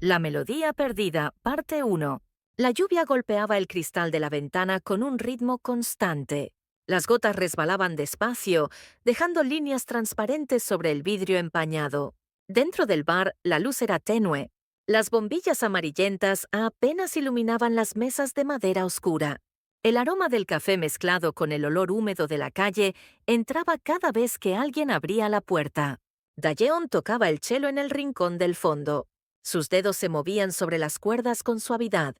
La melodía perdida, parte 1. La lluvia golpeaba el cristal de la ventana con un ritmo constante. Las gotas resbalaban despacio, dejando líneas transparentes sobre el vidrio empañado. Dentro del bar, la luz era tenue. Las bombillas amarillentas apenas iluminaban las mesas de madera oscura. El aroma del café mezclado con el olor húmedo de la calle entraba cada vez que alguien abría la puerta. Dayeon tocaba el cello en el rincón del fondo. Sus dedos se movían sobre las cuerdas con suavidad.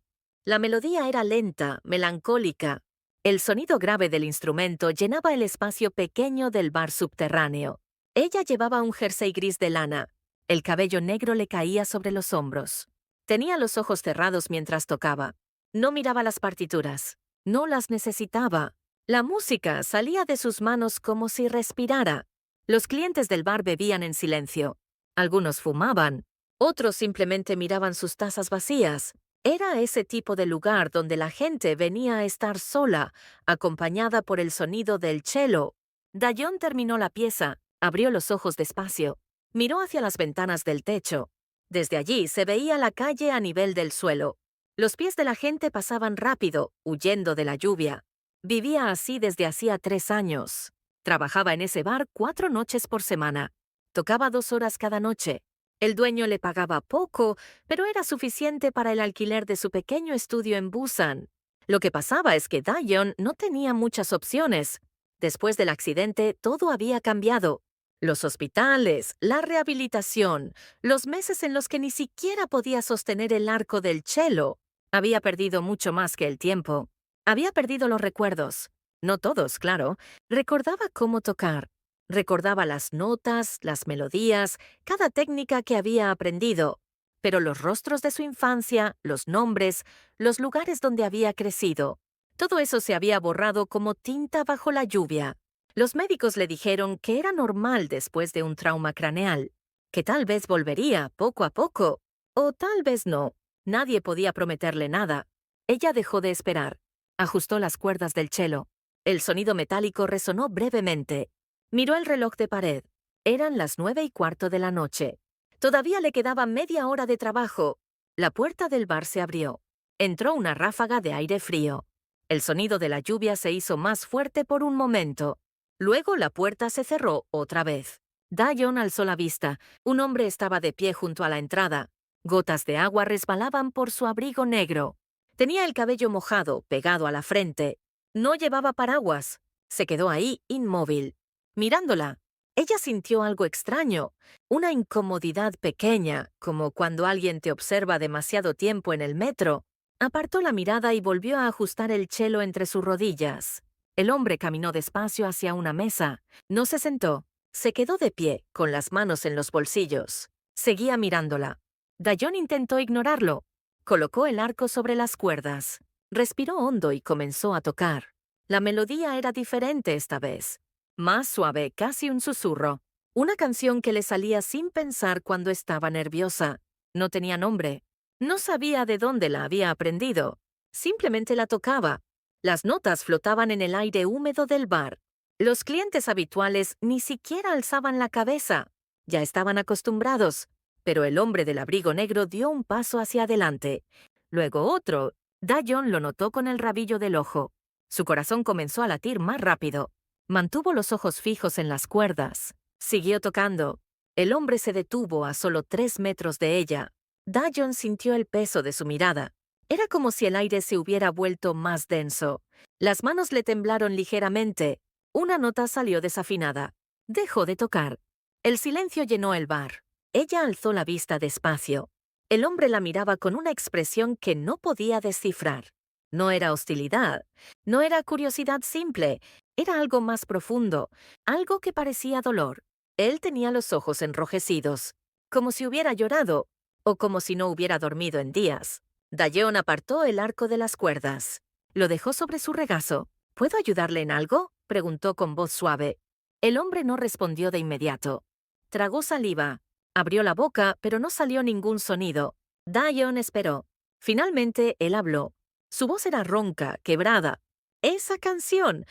La melodía era lenta, melancólica. El sonido grave del instrumento llenaba el espacio pequeño del bar subterráneo. Ella llevaba un jersey gris de lana. El cabello negro le caía sobre los hombros. Tenía los ojos cerrados mientras tocaba. No miraba las partituras. No las necesitaba. La música salía de sus manos como si respirara. Los clientes del bar bebían en silencio. Algunos fumaban. Otros simplemente miraban sus tazas vacías. Era ese tipo de lugar donde la gente venía a estar sola, acompañada por el sonido del cello. Dayeon terminó la pieza, abrió los ojos despacio, miró hacia las ventanas del techo. Desde allí se veía la calle a nivel del suelo. Los pies de la gente pasaban rápido, huyendo de la lluvia. Vivía así desde hacía 3 años. Trabajaba en ese bar 4 noches por semana. Tocaba 2 horas cada noche. El dueño le pagaba poco, pero era suficiente para el alquiler de su pequeño estudio en Busan. Lo que pasaba es que Dayeon no tenía muchas opciones. Después del accidente, todo había cambiado. Los hospitales, la rehabilitación, los meses en los que ni siquiera podía sostener el arco del cello. Había perdido mucho más que el tiempo. Había perdido los recuerdos. No todos, claro. Recordaba cómo tocar. Recordaba las notas, las melodías, cada técnica que había aprendido. Pero los rostros de su infancia, los nombres, los lugares donde había crecido, todo eso se había borrado como tinta bajo la lluvia. Los médicos le dijeron que era normal después de un trauma craneal, que tal vez volvería poco a poco, o tal vez no. Nadie podía prometerle nada. Ella dejó de esperar. Ajustó las cuerdas del cello. El sonido metálico resonó brevemente. Miró el reloj de pared. Eran las 9:15 de la noche. Todavía le quedaba media hora de trabajo. La puerta del bar se abrió. Entró una ráfaga de aire frío. El sonido de la lluvia se hizo más fuerte por un momento. Luego la puerta se cerró otra vez. Dayeon alzó la vista. Un hombre estaba de pie junto a la entrada. Gotas de agua resbalaban por su abrigo negro. Tenía el cabello mojado, pegado a la frente. No llevaba paraguas. Se quedó ahí, inmóvil. Mirándola, ella sintió algo extraño, una incomodidad pequeña, como cuando alguien te observa demasiado tiempo en el metro. Apartó la mirada y volvió a ajustar el cello entre sus rodillas. El hombre caminó despacio hacia una mesa. No se sentó. Se quedó de pie, con las manos en los bolsillos. Seguía mirándola. Dayeon intentó ignorarlo. Colocó el arco sobre las cuerdas. Respiró hondo y comenzó a tocar. La melodía era diferente esta vez. Más suave, casi un susurro. Una canción que le salía sin pensar cuando estaba nerviosa. No tenía nombre. No sabía de dónde la había aprendido. Simplemente la tocaba. Las notas flotaban en el aire húmedo del bar. Los clientes habituales ni siquiera alzaban la cabeza. Ya estaban acostumbrados. Pero el hombre del abrigo negro dio un paso hacia adelante. Luego otro. Dayeon lo notó con el rabillo del ojo. Su corazón comenzó a latir más rápido. Mantuvo los ojos fijos en las cuerdas. Siguió tocando. El hombre se detuvo a solo 3 metros de ella. Dayeon sintió el peso de su mirada. Era como si el aire se hubiera vuelto más denso. Las manos le temblaron ligeramente. Una nota salió desafinada. Dejó de tocar. El silencio llenó el bar. Ella alzó la vista despacio. El hombre la miraba con una expresión que no podía descifrar. No era hostilidad. No era curiosidad simple. Era algo más profundo, algo que parecía dolor. Él tenía los ojos enrojecidos, como si hubiera llorado, o como si no hubiera dormido en días. Dayeon apartó el arco de las cuerdas. Lo dejó sobre su regazo. ¿Puedo ayudarle en algo?, preguntó con voz suave. El hombre no respondió de inmediato. Tragó saliva. Abrió la boca, pero no salió ningún sonido. Dayeon esperó. Finalmente, él habló. Su voz era ronca, quebrada. «Esa canción»,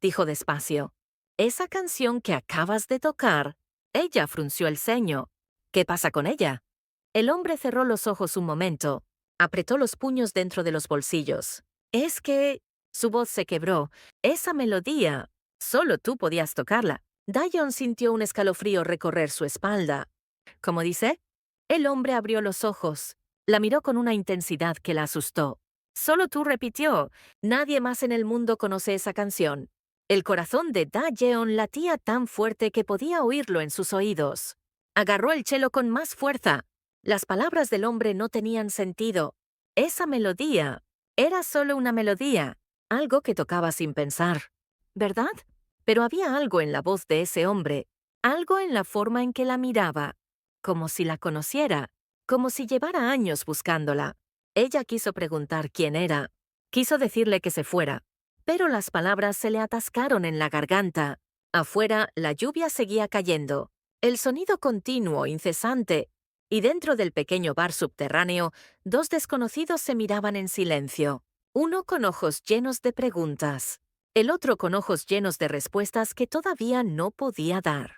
dijo despacio. «Esa canción que acabas de tocar». Ella frunció el ceño. «¿Qué pasa con ella?». El hombre cerró los ojos un momento. Apretó los puños dentro de los bolsillos. Es que... Su voz se quebró. Esa melodía. Solo tú podías tocarla. Dayon sintió un escalofrío recorrer su espalda. ¿Cómo dice? El hombre abrió los ojos. La miró con una intensidad que la asustó. Solo tú, repitió. Nadie más en el mundo conoce esa canción. El corazón de Dayeon latía tan fuerte que podía oírlo en sus oídos. Agarró el cello con más fuerza. Las palabras del hombre no tenían sentido. Esa melodía era solo una melodía, algo que tocaba sin pensar. ¿Verdad? Pero había algo en la voz de ese hombre, algo en la forma en que la miraba, como si la conociera, como si llevara años buscándola. Ella quiso preguntar quién era, quiso decirle que se fuera, pero las palabras se le atascaron en la garganta. Afuera, la lluvia seguía cayendo, el sonido continuo, incesante, y dentro del pequeño bar subterráneo, dos desconocidos se miraban en silencio, uno con ojos llenos de preguntas, el otro con ojos llenos de respuestas que todavía no podía dar.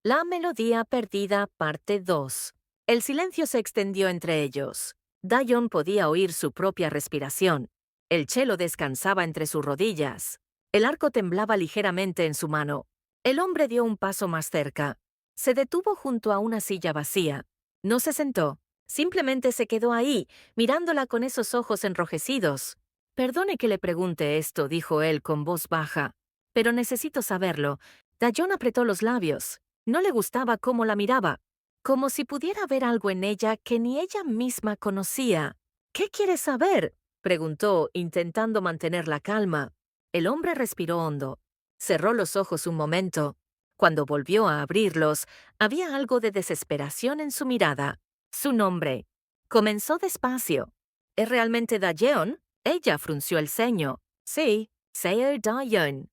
La melodía perdida, parte 2. El silencio se extendió entre ellos. Dayon podía oír su propia respiración. El cello descansaba entre sus rodillas. El arco temblaba ligeramente en su mano. El hombre dio un paso más cerca. Se detuvo junto a una silla vacía. No se sentó. Simplemente se quedó ahí, mirándola con esos ojos enrojecidos. Perdone que le pregunte esto, dijo él con voz baja. Pero necesito saberlo. Dayon apretó los labios. No le gustaba cómo la miraba. Como si pudiera ver algo en ella que ni ella misma conocía. ¿Qué quieres saber? Preguntó, intentando mantener la calma. El hombre respiró hondo. Cerró los ojos un momento. Cuando volvió a abrirlos, había algo de desesperación en su mirada. Su nombre. Comenzó despacio. ¿Es realmente Dayeon? Ella frunció el ceño. Sí, Seo Dayeon.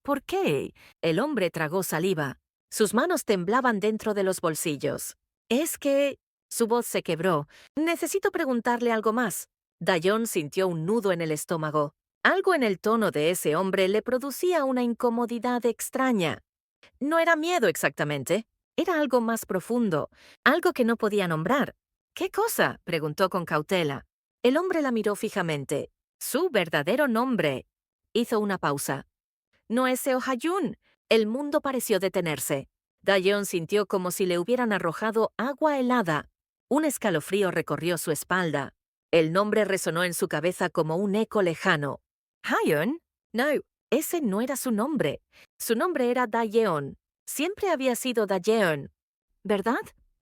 ¿Por qué? El hombre tragó saliva. Sus manos temblaban dentro de los bolsillos. Es que... Su voz se quebró. Necesito preguntarle algo más. Dayon sintió un nudo en el estómago. Algo en el tono de ese hombre le producía una incomodidad extraña. No era miedo exactamente. Era algo más profundo, algo que no podía nombrar. ¿Qué cosa? Preguntó con cautela. El hombre la miró fijamente. Su verdadero nombre. Hizo una pausa. No es Seo Hayun. El mundo pareció detenerse. Dayon sintió como si le hubieran arrojado agua helada. Un escalofrío recorrió su espalda. El nombre resonó en su cabeza como un eco lejano. ¿Hayun? No, ese no era su nombre. Su nombre era Dayeon. Siempre había sido Dayeon. ¿Verdad?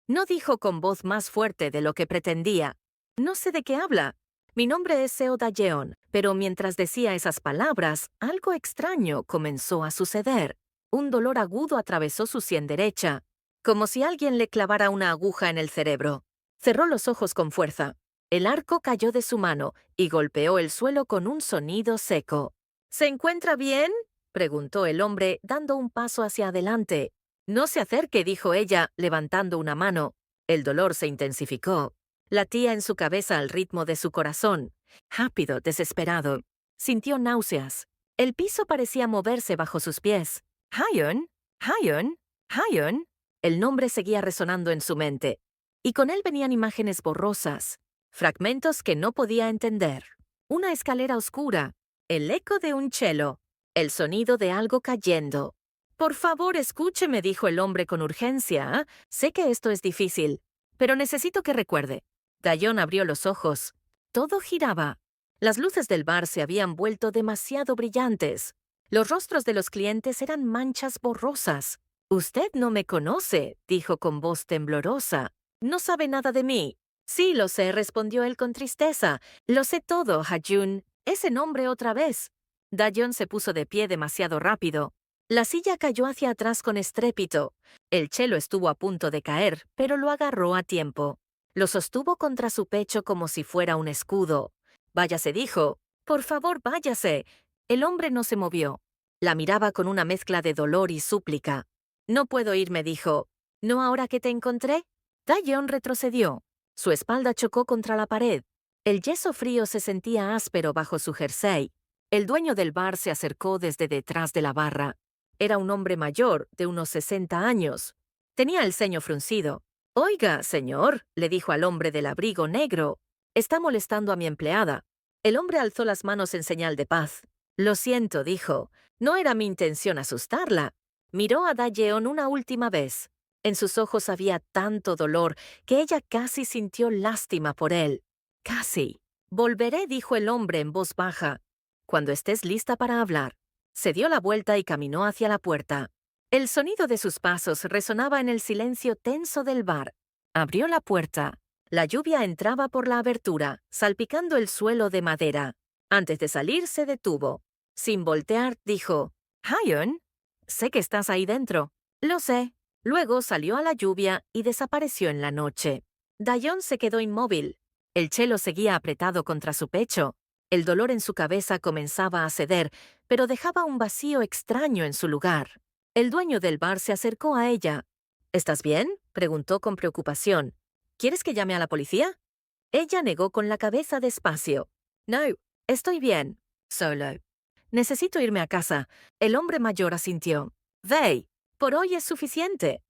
No dijo con voz más fuerte de lo que pretendía. No sé de qué habla. Mi nombre es Seo Dayeon, pero mientras decía esas palabras, algo extraño comenzó a suceder. Un dolor agudo atravesó su sien derecha, como si alguien le clavara una aguja en el cerebro. Cerró los ojos con fuerza. El arco cayó de su mano y golpeó el suelo con un sonido seco. ¿Se encuentra bien? Preguntó el hombre, dando un paso hacia adelante. No se acerque, dijo ella, levantando una mano. El dolor se intensificó. Latía en su cabeza al ritmo de su corazón. Rápido, desesperado. Sintió náuseas. El piso parecía moverse bajo sus pies. Hayun, Hayun, Hayun. El nombre seguía resonando en su mente. Y con él venían imágenes borrosas, fragmentos que no podía entender. Una escalera oscura, el eco de un cello, el sonido de algo cayendo. Por favor, escúcheme, dijo el hombre con urgencia. Sé que esto es difícil, pero necesito que recuerde. Dayon abrió los ojos. Todo giraba. Las luces del bar se habían vuelto demasiado brillantes. Los rostros de los clientes eran manchas borrosas. Usted no me conoce, dijo con voz temblorosa. No sabe nada de mí. Sí, lo sé, respondió él con tristeza. Lo sé todo, Hayun. Ese nombre otra vez. Dayon se puso de pie demasiado rápido. La silla cayó hacia atrás con estrépito. El cello estuvo a punto de caer, pero lo agarró a tiempo. Lo sostuvo contra su pecho como si fuera un escudo. Váyase, dijo. Por favor, váyase. El hombre no se movió. La miraba con una mezcla de dolor y súplica. No puedo irme, dijo. ¿No ahora que te encontré? Dayon retrocedió. Su espalda chocó contra la pared. El yeso frío se sentía áspero bajo su jersey. El dueño del bar se acercó desde detrás de la barra. Era un hombre mayor, de unos 60 años. Tenía el ceño fruncido. Oiga, señor, le dijo al hombre del abrigo negro, está molestando a mi empleada. El hombre alzó las manos en señal de paz. Lo siento, dijo. No era mi intención asustarla. Miró a Dayeon una última vez. En sus ojos había tanto dolor que ella casi sintió lástima por él. Casi. Volveré, dijo el hombre en voz baja. Cuando estés lista para hablar. Se dio la vuelta y caminó hacia la puerta. El sonido de sus pasos resonaba en el silencio tenso del bar. Abrió la puerta. La lluvia entraba por la abertura, salpicando el suelo de madera. Antes de salir, se detuvo. Sin voltear, dijo, «Haeun, sé que estás ahí dentro». «Lo sé». Luego salió a la lluvia y desapareció en la noche. Dayeon se quedó inmóvil. El chelo seguía apretado contra su pecho. El dolor en su cabeza comenzaba a ceder, pero dejaba un vacío extraño en su lugar. El dueño del bar se acercó a ella. «¿Estás bien?», preguntó con preocupación. «¿Quieres que llame a la policía?». Ella negó con la cabeza despacio. «No, estoy bien. Solo. Necesito irme a casa». El hombre mayor asintió. «Ve, por hoy es suficiente.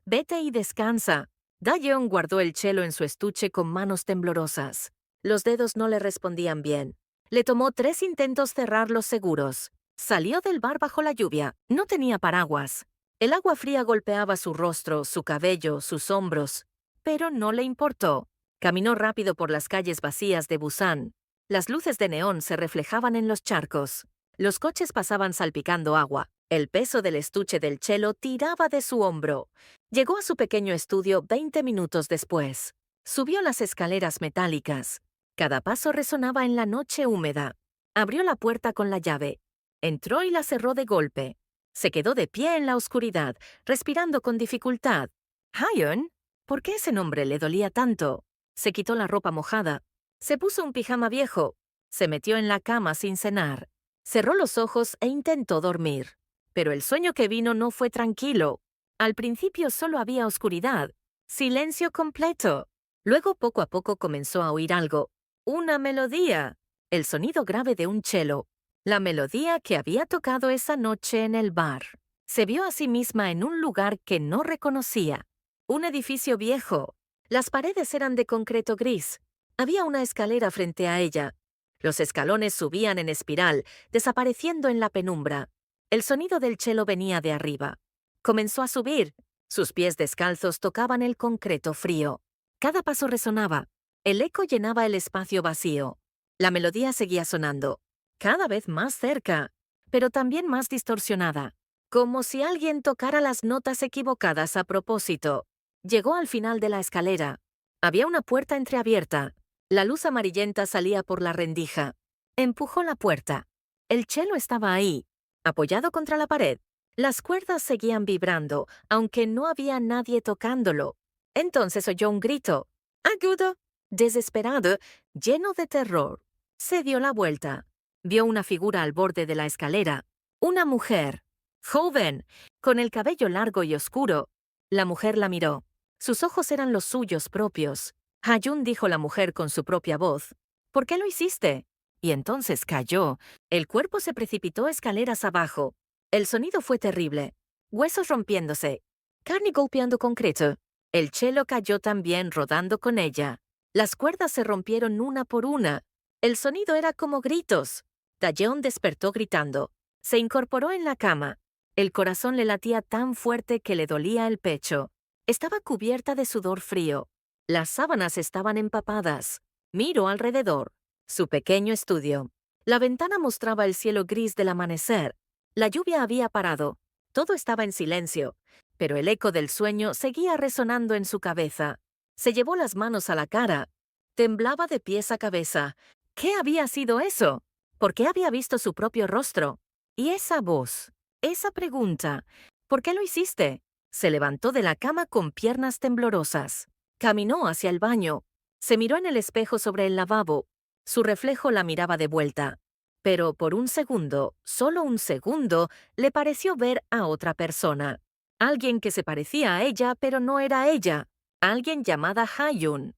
Vete y descansa». Dayeon guardó el chelo en su estuche con manos temblorosas. Los dedos no le respondían bien. Le tomó 3 intentos cerrarlos seguros. Salió del bar bajo la lluvia. No tenía paraguas. El agua fría golpeaba su rostro, su cabello, sus hombros. Pero no le importó. Caminó rápido por las calles vacías de Busan. Las luces de neón se reflejaban en los charcos. Los coches pasaban salpicando agua. El peso del estuche del chelo tiraba de su hombro. Llegó a su pequeño estudio 20 minutos después. Subió las escaleras metálicas. Cada paso resonaba en la noche húmeda. Abrió la puerta con la llave. Entró y la cerró de golpe. Se quedó de pie en la oscuridad, respirando con dificultad. «Haeun, ¿por qué ese nombre le dolía tanto?». Se quitó la ropa mojada. Se puso un pijama viejo. Se metió en la cama sin cenar. Cerró los ojos e intentó dormir. Pero el sueño que vino no fue tranquilo. Al principio solo había oscuridad. Silencio completo. Luego poco a poco comenzó a oír algo. Una melodía. El sonido grave de un chelo. La melodía que había tocado esa noche en el bar. Se vio a sí misma en un lugar que no reconocía. Un edificio viejo. Las paredes eran de concreto gris. Había una escalera frente a ella. Los escalones subían en espiral, desapareciendo en la penumbra. El sonido del chelo venía de arriba. Comenzó a subir. Sus pies descalzos tocaban el concreto frío. Cada paso resonaba. El eco llenaba el espacio vacío. La melodía seguía sonando. Cada vez más cerca, pero también más distorsionada, como si alguien tocara las notas equivocadas a propósito. Llegó al final de la escalera. Había una puerta entreabierta. La luz amarillenta salía por la rendija. Empujó la puerta. El chelo estaba ahí, apoyado contra la pared. Las cuerdas seguían vibrando, aunque no había nadie tocándolo. Entonces oyó un grito. ¡Ayuda! Desesperado, lleno de terror. Se dio la vuelta. Vio una figura al borde de la escalera. Una mujer. Joven, con el cabello largo y oscuro. La mujer la miró. Sus ojos eran los suyos propios. Haeun, dijo la mujer con su propia voz. ¿Por qué lo hiciste? Y entonces cayó. El cuerpo se precipitó escaleras abajo. El sonido fue terrible. Huesos rompiéndose. Carne golpeando concreto. El chelo cayó también rodando con ella. Las cuerdas se rompieron una por una. El sonido era como gritos. Dayeon despertó gritando. Se incorporó en la cama. El corazón le latía tan fuerte que le dolía el pecho. Estaba cubierta de sudor frío. Las sábanas estaban empapadas. Miró alrededor. Su pequeño estudio. La ventana mostraba el cielo gris del amanecer. La lluvia había parado. Todo estaba en silencio, pero el eco del sueño seguía resonando en su cabeza. Se llevó las manos a la cara. Temblaba de pies a cabeza. ¿Qué había sido eso? ¿Por qué había visto su propio rostro? Y esa voz, esa pregunta, ¿por qué lo hiciste? Se levantó de la cama con piernas temblorosas. Caminó hacia el baño. Se miró en el espejo sobre el lavabo. Su reflejo la miraba de vuelta. Pero por un segundo, solo un segundo, le pareció ver a otra persona. Alguien que se parecía a ella, pero no era ella. Alguien llamada Haeun.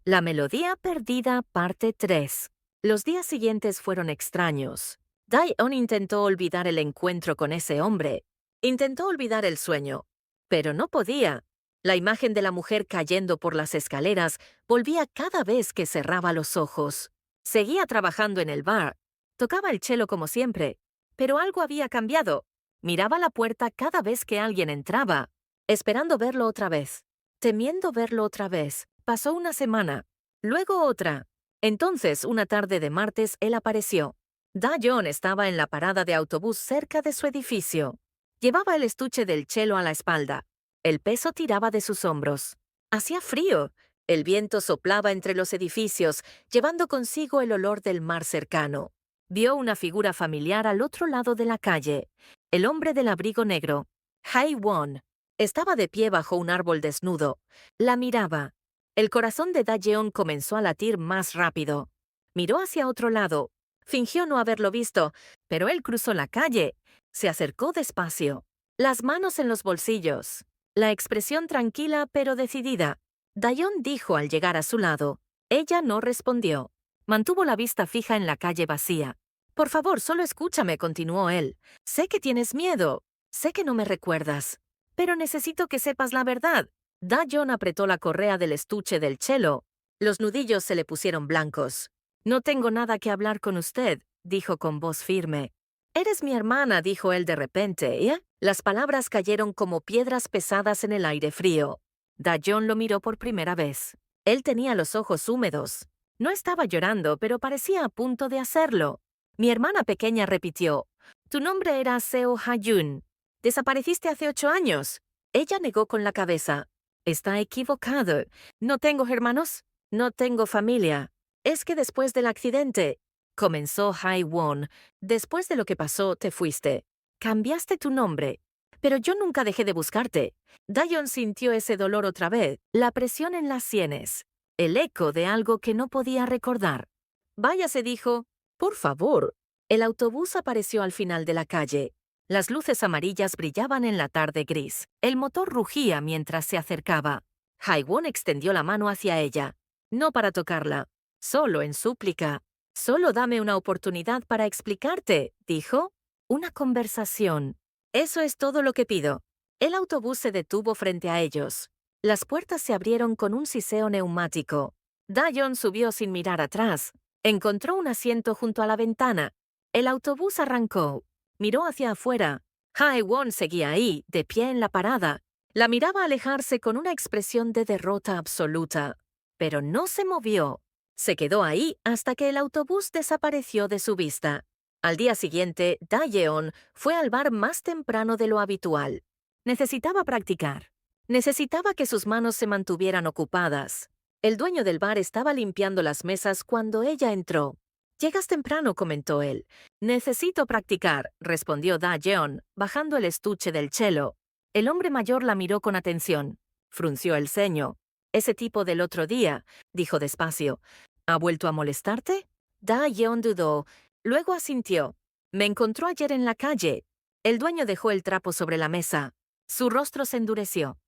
La melodía perdida, parte 3. Los días siguientes fueron extraños. Dayeon intentó olvidar el encuentro con ese hombre. Intentó olvidar el sueño. Pero no podía. La imagen de la mujer cayendo por las escaleras volvía cada vez que cerraba los ojos. Seguía trabajando en el bar. Tocaba el cello como siempre, pero algo había cambiado. Miraba la puerta cada vez que alguien entraba, esperando verlo otra vez, temiendo verlo otra vez. Pasó una semana, luego otra. Entonces, una tarde de martes, él apareció. Dayon estaba en la parada de autobús cerca de su edificio. Llevaba el estuche del cello a la espalda. El peso tiraba de sus hombros. Hacía frío. El viento soplaba entre los edificios, llevando consigo el olor del mar cercano. Vio una figura familiar al otro lado de la calle. El hombre del abrigo negro, Hae-won. Estaba de pie bajo un árbol desnudo. La miraba. El corazón de Dayeon comenzó a latir más rápido. Miró hacia otro lado. Fingió no haberlo visto, pero él cruzó la calle. Se acercó despacio. Las manos en los bolsillos. La expresión tranquila pero decidida. Dayeon dijo al llegar a su lado. Ella no respondió. Mantuvo la vista fija en la calle vacía. Por favor, solo escúchame, continuó él. Sé que tienes miedo. Sé que no me recuerdas. Pero necesito que sepas la verdad. Dayeon apretó la correa del estuche del cello. Los nudillos se le pusieron blancos. No tengo nada que hablar con usted, dijo con voz firme. Eres mi hermana, dijo él de repente, ¿eh? Las palabras cayeron como piedras pesadas en el aire frío. Dayeon lo miró por primera vez. Él tenía los ojos húmedos. No estaba llorando, pero parecía a punto de hacerlo. Mi hermana pequeña repitió. Tu nombre era Seo Ha-jun. Desapareciste hace 8 años. Ella negó con la cabeza. Está equivocado. No tengo hermanos. No tengo familia. Es que después del accidente, comenzó Hae-won, después de lo que pasó, te fuiste. Cambiaste tu nombre. Pero yo nunca dejé de buscarte. Dayeon sintió ese dolor otra vez, la presión en las sienes, el eco de algo que no podía recordar. Váyase, dijo. Por favor. El autobús apareció al final de la calle. Las luces amarillas brillaban en la tarde gris. El motor rugía mientras se acercaba. Hae-won extendió la mano hacia ella. No para tocarla, solo en súplica. Solo dame una oportunidad para explicarte, dijo. Una conversación. Eso es todo lo que pido. El autobús se detuvo frente a ellos. Las puertas se abrieron con un siseo neumático. Dayeon subió sin mirar atrás. Encontró un asiento junto a la ventana. El autobús arrancó. Miró hacia afuera. Hae-won seguía ahí, de pie en la parada. La miraba alejarse con una expresión de derrota absoluta. Pero no se movió. Se quedó ahí hasta que el autobús desapareció de su vista. Al día siguiente, Dayeon fue al bar más temprano de lo habitual. Necesitaba practicar. Necesitaba que sus manos se mantuvieran ocupadas. El dueño del bar estaba limpiando las mesas cuando ella entró. «Llegas temprano», comentó él. «Necesito practicar», respondió Dayeon, bajando el estuche del cello. El hombre mayor la miró con atención. Frunció el ceño. «Ese tipo del otro día», dijo despacio. «¿Ha vuelto a molestarte?» Dayeon dudó. Luego asintió. «Me encontró ayer en la calle». El dueño dejó el trapo sobre la mesa. Su rostro se endureció.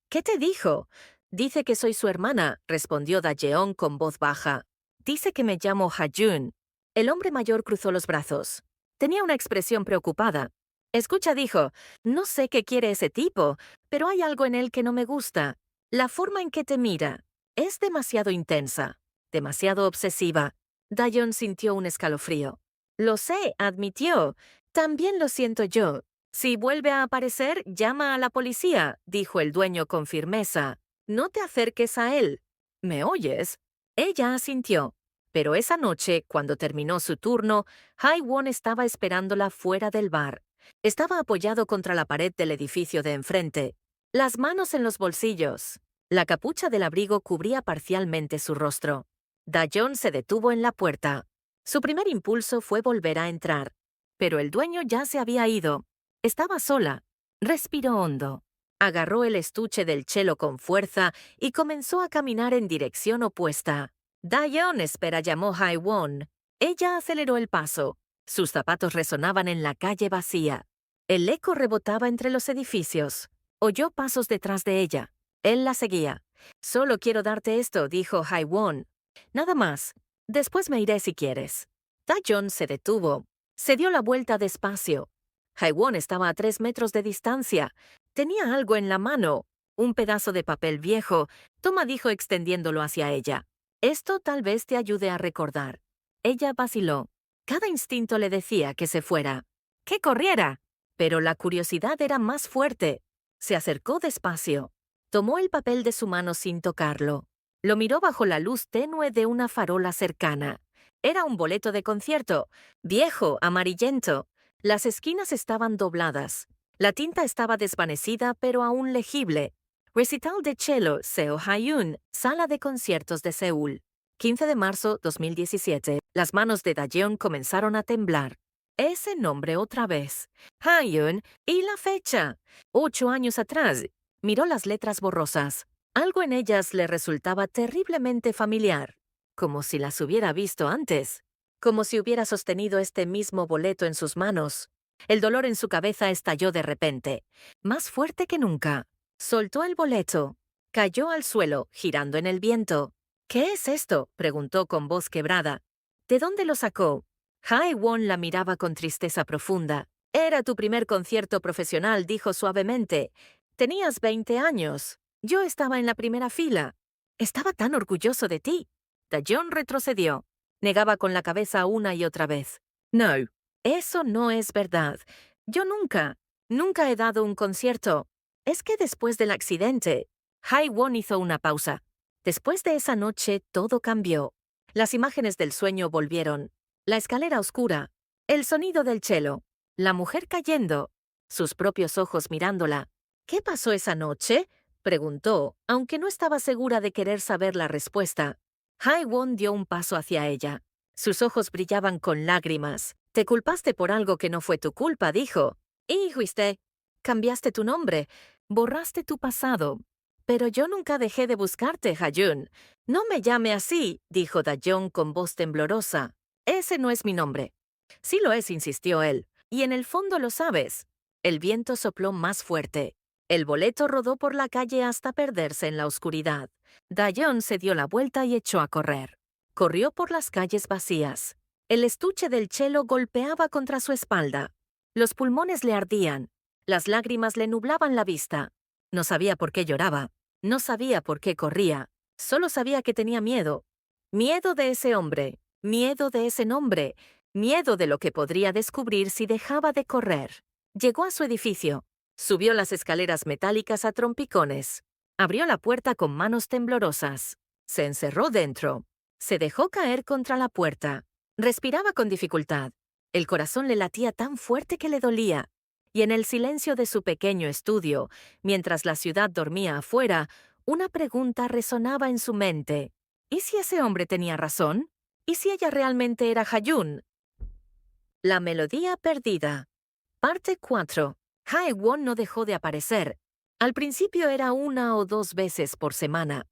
«¿Qué te dijo?» «Dice que soy su hermana», respondió Dayeon con voz baja. «Dice que me llamo Ha-jun». El hombre mayor cruzó los brazos. Tenía una expresión preocupada. «Escucha», dijo, «no sé qué quiere ese tipo, pero hay algo en él que no me gusta. La forma en que te mira es demasiado intensa, demasiado obsesiva». Dayeon sintió un escalofrío. «Lo sé», admitió. «También lo siento yo. Si vuelve a aparecer, llama a la policía», dijo el dueño con firmeza. «No te acerques a él». «¿Me oyes?» Ella asintió. Pero esa noche, cuando terminó su turno, Hae-won estaba esperándola fuera del bar. Estaba apoyado contra la pared del edificio de enfrente, las manos en los bolsillos. La capucha del abrigo cubría parcialmente su rostro. Dayeon se detuvo en la puerta. Su primer impulso fue volver a entrar. Pero el dueño ya se había ido. Estaba sola. Respiró hondo. Agarró el estuche del cello con fuerza y comenzó a caminar en dirección opuesta. «Dayeon, espera», llamó Hae-won. Ella aceleró el paso. Sus zapatos resonaban en la calle vacía. El eco rebotaba entre los edificios. Oyó pasos detrás de ella. Él la seguía. «Solo quiero darte esto», dijo Hae-won. «Nada más. Después me iré si quieres». Dayeon se detuvo. Se dio la vuelta despacio. Hae-won estaba a 3 metros de distancia. Tenía algo en la mano. Un pedazo de papel viejo, toma, dijo extendiéndolo hacia ella. Esto tal vez te ayude a recordar. Ella vaciló. Cada instinto le decía que se fuera, que corriera. Pero la curiosidad era más fuerte. Se acercó despacio. Tomó el papel de su mano sin tocarlo. Lo miró bajo la luz tenue de una farola cercana. Era un boleto de concierto, viejo, amarillento. Las esquinas estaban dobladas. La tinta estaba desvanecida pero aún legible. Recital de cello Seo Hyun, Sala de Conciertos de Seúl. 15 de marzo 2017. Las manos de Dajeon comenzaron a temblar. Ese nombre otra vez. Hyun, y la fecha. 8 años atrás. Miró las letras borrosas. Algo en ellas le resultaba terriblemente familiar. Como si las hubiera visto antes. Como si hubiera sostenido este mismo boleto en sus manos. El dolor en su cabeza estalló de repente. Más fuerte que nunca. Soltó el boleto. Cayó al suelo, girando en el viento. ¿Qué es esto?, preguntó con voz quebrada. ¿De dónde lo sacó? Hae-won la miraba con tristeza profunda. Era tu primer concierto profesional, dijo suavemente. Tenías 20 años. Yo estaba en la primera fila. Estaba tan orgulloso de ti. Dajeon retrocedió. Negaba con la cabeza una y otra vez. No. Eso no es verdad. Yo nunca he dado un concierto. Es que después del accidente, Hae-won hizo una pausa. Después de esa noche todo cambió. Las imágenes del sueño volvieron. La escalera oscura, el sonido del cello, la mujer cayendo, sus propios ojos mirándola. ¿Qué pasó esa noche?, preguntó, aunque no estaba segura de querer saber la respuesta. Hae-won dio un paso hacia ella. Sus ojos brillaban con lágrimas. Te culpaste por algo que no fue tu culpa, dijo. Y fuiste. Cambiaste tu nombre. Borraste tu pasado. Pero yo nunca dejé de buscarte, Hyun. No me llame así, dijo Dajeon con voz temblorosa. Ese no es mi nombre. Sí lo es, insistió él. Y en el fondo lo sabes. El viento sopló más fuerte. El boleto rodó por la calle hasta perderse en la oscuridad. Dajeon se dio la vuelta y echó a correr. Corrió por las calles vacías. El estuche del cello golpeaba contra su espalda. Los pulmones le ardían. Las lágrimas le nublaban la vista. No sabía por qué lloraba. No sabía por qué corría. Solo sabía que tenía miedo. Miedo de ese hombre. Miedo de ese nombre. Miedo de lo que podría descubrir si dejaba de correr. Llegó a su edificio. Subió las escaleras metálicas a trompicones. Abrió la puerta con manos temblorosas. Se encerró dentro. Se dejó caer contra la puerta. Respiraba con dificultad. El corazón le latía tan fuerte que le dolía. Y en el silencio de su pequeño estudio, mientras la ciudad dormía afuera, una pregunta resonaba en su mente. ¿Y si ese hombre tenía razón? ¿Y si ella realmente era Hyun? La melodía perdida. Parte 4. Hae-won no dejó de aparecer. Al principio era 1 o 2 veces por semana.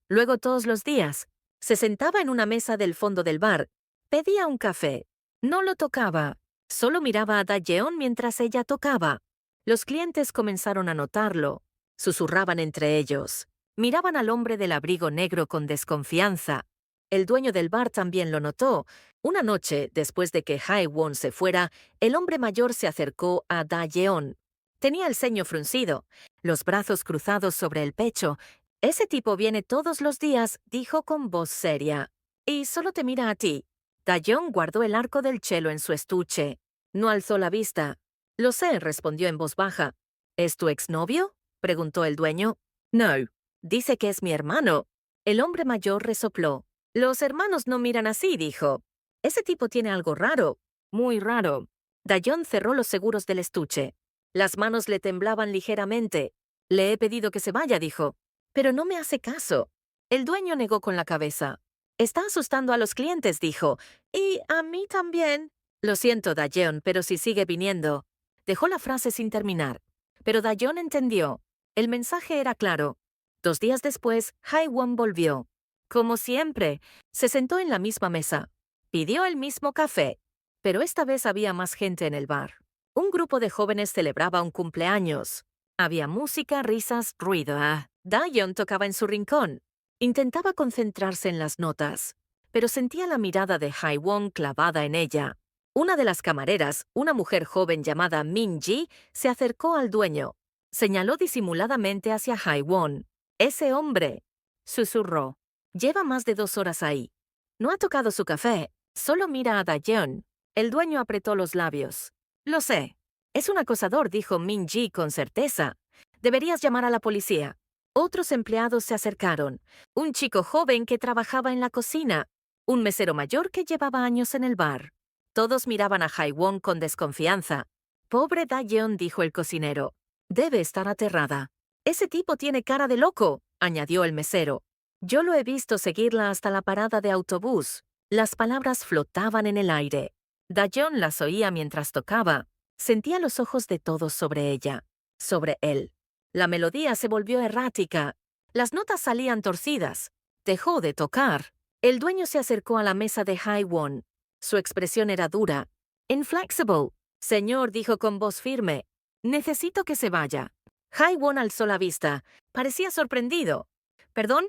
Luego todos los días. Se sentaba en una mesa del fondo del bar. Pedía un café. No lo tocaba. Solo miraba a Dajeon mientras ella tocaba. Los clientes comenzaron a notarlo. Susurraban entre ellos. Miraban al hombre del abrigo negro con desconfianza. El dueño del bar también lo notó. Una noche, después de que Hae-won se fuera, el hombre mayor se acercó a Dajeon. Tenía el ceño fruncido, los brazos cruzados sobre el pecho. Ese tipo viene todos los días, dijo con voz seria. Y solo te mira a ti. Dajeon guardó el arco del cello en su estuche. No alzó la vista. Lo sé, respondió en voz baja. ¿Es tu exnovio?, preguntó el dueño. No. Dice que es mi hermano. El hombre mayor resopló. Los hermanos no miran así, dijo. Ese tipo tiene algo raro. Muy raro. Dajeon cerró los seguros del estuche. Las manos le temblaban ligeramente. Le he pedido que se vaya, dijo. Pero no me hace caso. El dueño negó con la cabeza. Está asustando a los clientes, dijo. Y a mí también. Lo siento, Dajeon, pero si sigue viniendo. Dejó la frase sin terminar. Pero Dajeon entendió. El mensaje era claro. 2 días después, Hae-won volvió. Como siempre, se sentó en la misma mesa. Pidió el mismo café. Pero esta vez había más gente en el bar. Un grupo de jóvenes celebraba un cumpleaños. Había música, risas, ruido. Dajeon tocaba en su rincón. Intentaba concentrarse en las notas, pero sentía la mirada de Hae-won clavada en ella. Una de las camareras, una mujer joven llamada Min-ji, se acercó al dueño. Señaló disimuladamente hacia Haiwon. Ese hombre, susurró. Lleva más de 2 horas ahí. No ha tocado su café, solo mira a Dayeon. El dueño apretó los labios. Lo sé. Es un acosador, dijo Min-ji con certeza. Deberías llamar a la policía. Otros empleados se acercaron. Un chico joven que trabajaba en la cocina. Un mesero mayor que llevaba años en el bar. Todos miraban a Haiwon con desconfianza. Pobre Dayeon, dijo el cocinero. Debe estar aterrada. Ese tipo tiene cara de loco, añadió el mesero. Yo lo he visto seguirla hasta la parada de autobús. Las palabras flotaban en el aire. Dayeon las oía mientras tocaba. Sentía los ojos de todos sobre ella, sobre él. La melodía se volvió errática. Las notas salían torcidas. Dejó de tocar. El dueño se acercó a la mesa de Haiwon. Su expresión era dura. Inflexible. Señor, dijo con voz firme. Necesito que se vaya. Haiwon alzó la vista. Parecía sorprendido. ¿Perdón?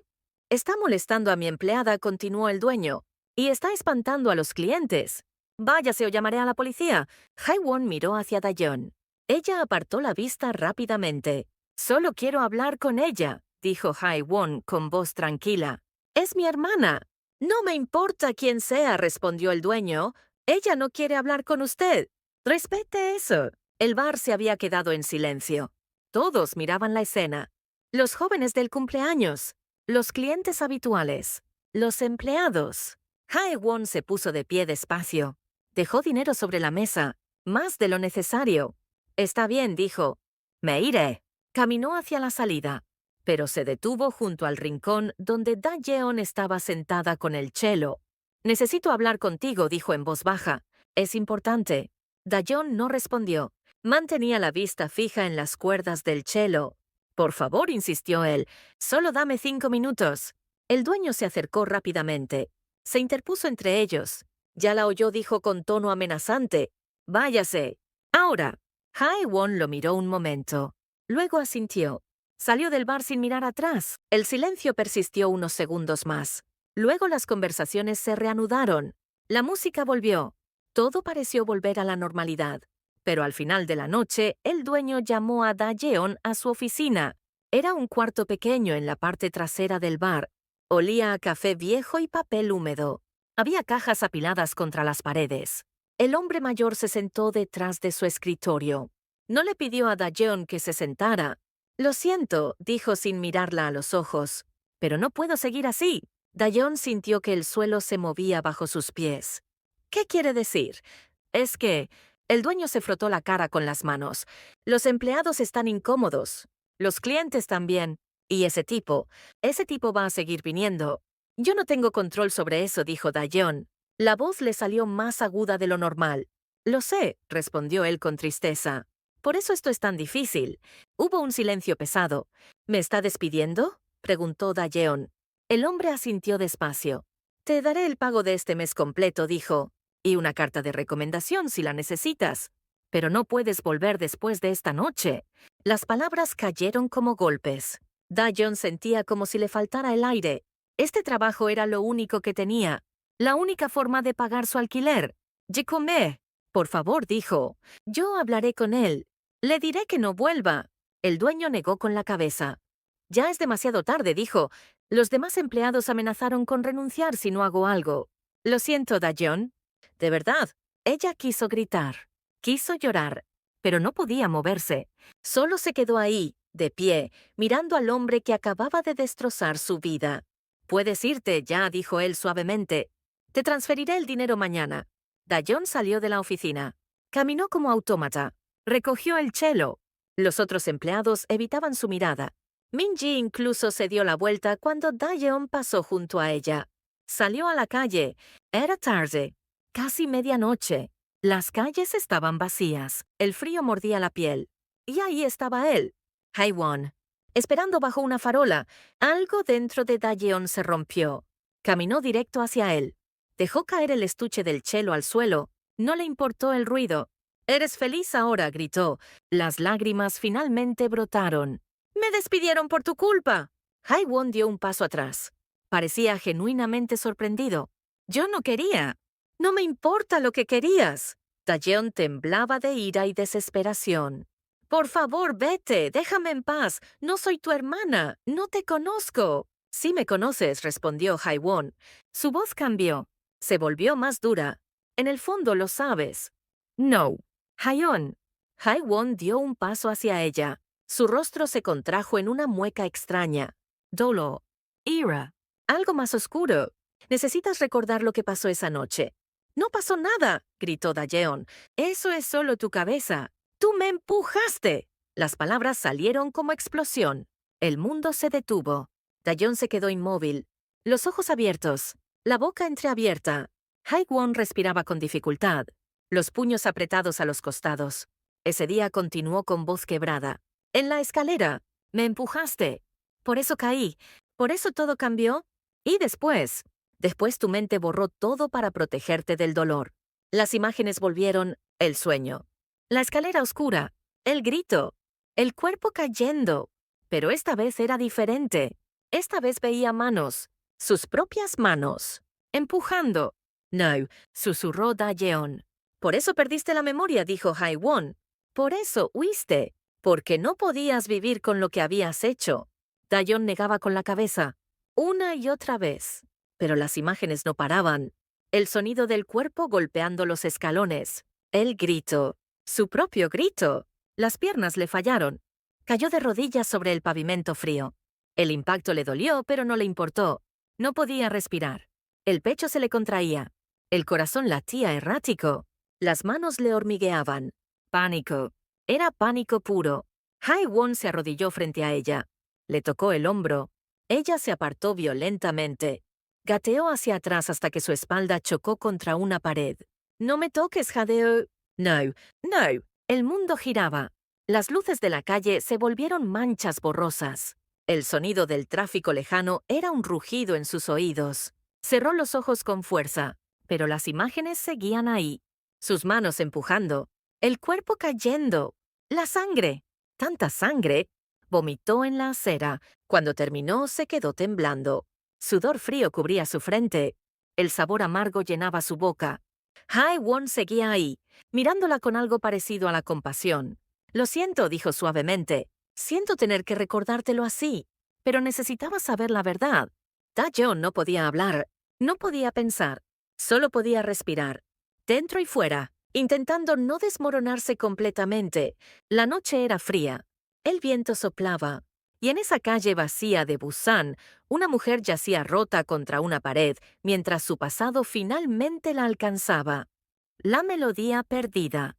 Está molestando a mi empleada, continuó el dueño. Y está espantando a los clientes. Váyase o llamaré a la policía. Haiwon miró hacia Dayeon. Ella apartó la vista rápidamente. Solo quiero hablar con ella, dijo Haiwon con voz tranquila. Es mi hermana. No me importa quién sea, respondió el dueño. Ella no quiere hablar con usted. Respete eso. El bar se había quedado en silencio. Todos miraban la escena. Los jóvenes del cumpleaños, los clientes habituales, los empleados. Haiwon se puso de pie despacio. Dejó dinero sobre la mesa, más de lo necesario. Está bien, dijo. Me iré. Caminó hacia la salida, pero se detuvo junto al rincón donde Dayeon estaba sentada con el cello. Necesito hablar contigo, dijo en voz baja. Es importante. Dayeon no respondió. Mantenía la vista fija en las cuerdas del cello. Por favor, insistió él, solo dame 5 minutos. El dueño se acercó rápidamente. Se interpuso entre ellos. Ya la oyó, dijo con tono amenazante. Váyase. Ahora. Haiwon lo miró un momento. Luego asintió. Salió del bar sin mirar atrás. El silencio persistió unos segundos más. Luego las conversaciones se reanudaron. La música volvió. Todo pareció volver a la normalidad. Pero al final de la noche, el dueño llamó a Dayeon a su oficina. Era un cuarto pequeño en la parte trasera del bar. Olía a café viejo y papel húmedo. Había cajas apiladas contra las paredes. El hombre mayor se sentó detrás de su escritorio. No le pidió a Dayeon que se sentara. Lo siento, dijo sin mirarla a los ojos. Pero no puedo seguir así. Dayeon sintió que el suelo se movía bajo sus pies. ¿Qué quiere decir? Es que... El dueño se frotó la cara con las manos. Los empleados están incómodos. Los clientes también. Y ese tipo va a seguir viniendo. Yo no tengo control sobre eso, dijo Dayeon. La voz le salió más aguda de lo normal. Lo sé, respondió él con tristeza. Por eso esto es tan difícil. Hubo un silencio pesado. ¿Me está despidiendo?, preguntó Dayeon. El hombre asintió despacio. Te daré el pago de este mes completo, dijo. Y una carta de recomendación si la necesitas. Pero no puedes volver después de esta noche. Las palabras cayeron como golpes. Dayeon sentía como si le faltara el aire. Este trabajo era lo único que tenía. La única forma de pagar su alquiler. Jikome. Por favor, dijo. Yo hablaré con él. Le diré que no vuelva. El dueño negó con la cabeza. Ya es demasiado tarde, dijo. Los demás empleados amenazaron con renunciar si no hago algo. Lo siento, Dayeon. De verdad, ella quiso gritar, quiso llorar, pero no podía moverse. Solo se quedó ahí, de pie, mirando al hombre que acababa de destrozar su vida. Puedes irte ya, dijo él suavemente. Te transferiré el dinero mañana. Dayeon salió de la oficina. Caminó como autómata. Recogió el cello. Los otros empleados evitaban su mirada. Min-ji incluso se dio la vuelta cuando Dayeon pasó junto a ella. Salió a la calle. Era tarde. Casi medianoche. Las calles estaban vacías. El frío mordía la piel. Y ahí estaba él, Haiwon, esperando bajo una farola. Algo dentro de Dayeon se rompió. Caminó directo hacia él. Dejó caer el estuche del cello al suelo. No le importó el ruido. «¿Eres feliz ahora?», gritó. Las lágrimas finalmente brotaron. «¡Me despidieron por tu culpa!». Haiwon dio un paso atrás. Parecía genuinamente sorprendido. «Yo no quería». «No me importa lo que querías». Dayeon temblaba de ira y desesperación. Por favor, vete, déjame en paz. No soy tu hermana, no te conozco. Sí me conoces, respondió Haiwon. Su voz cambió. Se volvió más dura. En el fondo lo sabes. No. Haeon. Haiwon dio un paso hacia ella. Su rostro se contrajo en una mueca extraña. Dolor. Ira. Algo más oscuro. Necesitas recordar lo que pasó esa noche. No pasó nada, gritó Daejeon. Eso es solo tu cabeza. ¡Tú me empujaste! Las palabras salieron como explosión. El mundo se detuvo. Daejeon se quedó inmóvil, los ojos abiertos, la boca entreabierta. Haiwon respiraba con dificultad, los puños apretados a los costados. Ese día continuó con voz quebrada. En la escalera. Me empujaste. Por eso caí. Por eso todo cambió. Y después tu mente borró todo para protegerte del dolor. Las imágenes volvieron, el sueño. La escalera oscura, el grito, el cuerpo cayendo. Pero esta vez era diferente. Esta vez veía manos, sus propias manos, empujando. No, susurró Daejeon. Por eso perdiste la memoria, dijo Haiwon. Por eso huiste, porque no podías vivir con lo que habías hecho. Daejeon negaba con la cabeza, una y otra vez. Pero las imágenes no paraban. El sonido del cuerpo golpeando los escalones, el grito. Su propio grito. Las piernas le fallaron. Cayó de rodillas sobre el pavimento frío. El impacto le dolió, pero no le importó. No podía respirar. El pecho se le contraía. El corazón latía errático. Las manos le hormigueaban. Pánico. Era pánico puro. Haiwon se arrodilló frente a ella. Le tocó el hombro. Ella se apartó violentamente. Gateó hacia atrás hasta que su espalda chocó contra una pared. No me toques, Jadeo. No, no. El mundo giraba. Las luces de la calle se volvieron manchas borrosas. El sonido del tráfico lejano era un rugido en sus oídos. Cerró los ojos con fuerza, pero las imágenes seguían ahí. Sus manos empujando, el cuerpo cayendo, la sangre. Tanta sangre. Vomitó en la acera. Cuando terminó, se quedó temblando. Sudor frío cubría su frente. El sabor amargo llenaba su boca. Haiwon seguía ahí, mirándola con algo parecido a la compasión. Lo siento, dijo suavemente. Siento tener que recordártelo así, pero necesitaba saber la verdad. Daejeon no podía hablar, no podía pensar, solo podía respirar, dentro y fuera, intentando no desmoronarse completamente. La noche era fría, el viento soplaba, y en esa calle vacía de Busan, una mujer yacía rota contra una pared mientras su pasado finalmente la alcanzaba. La melodía perdida.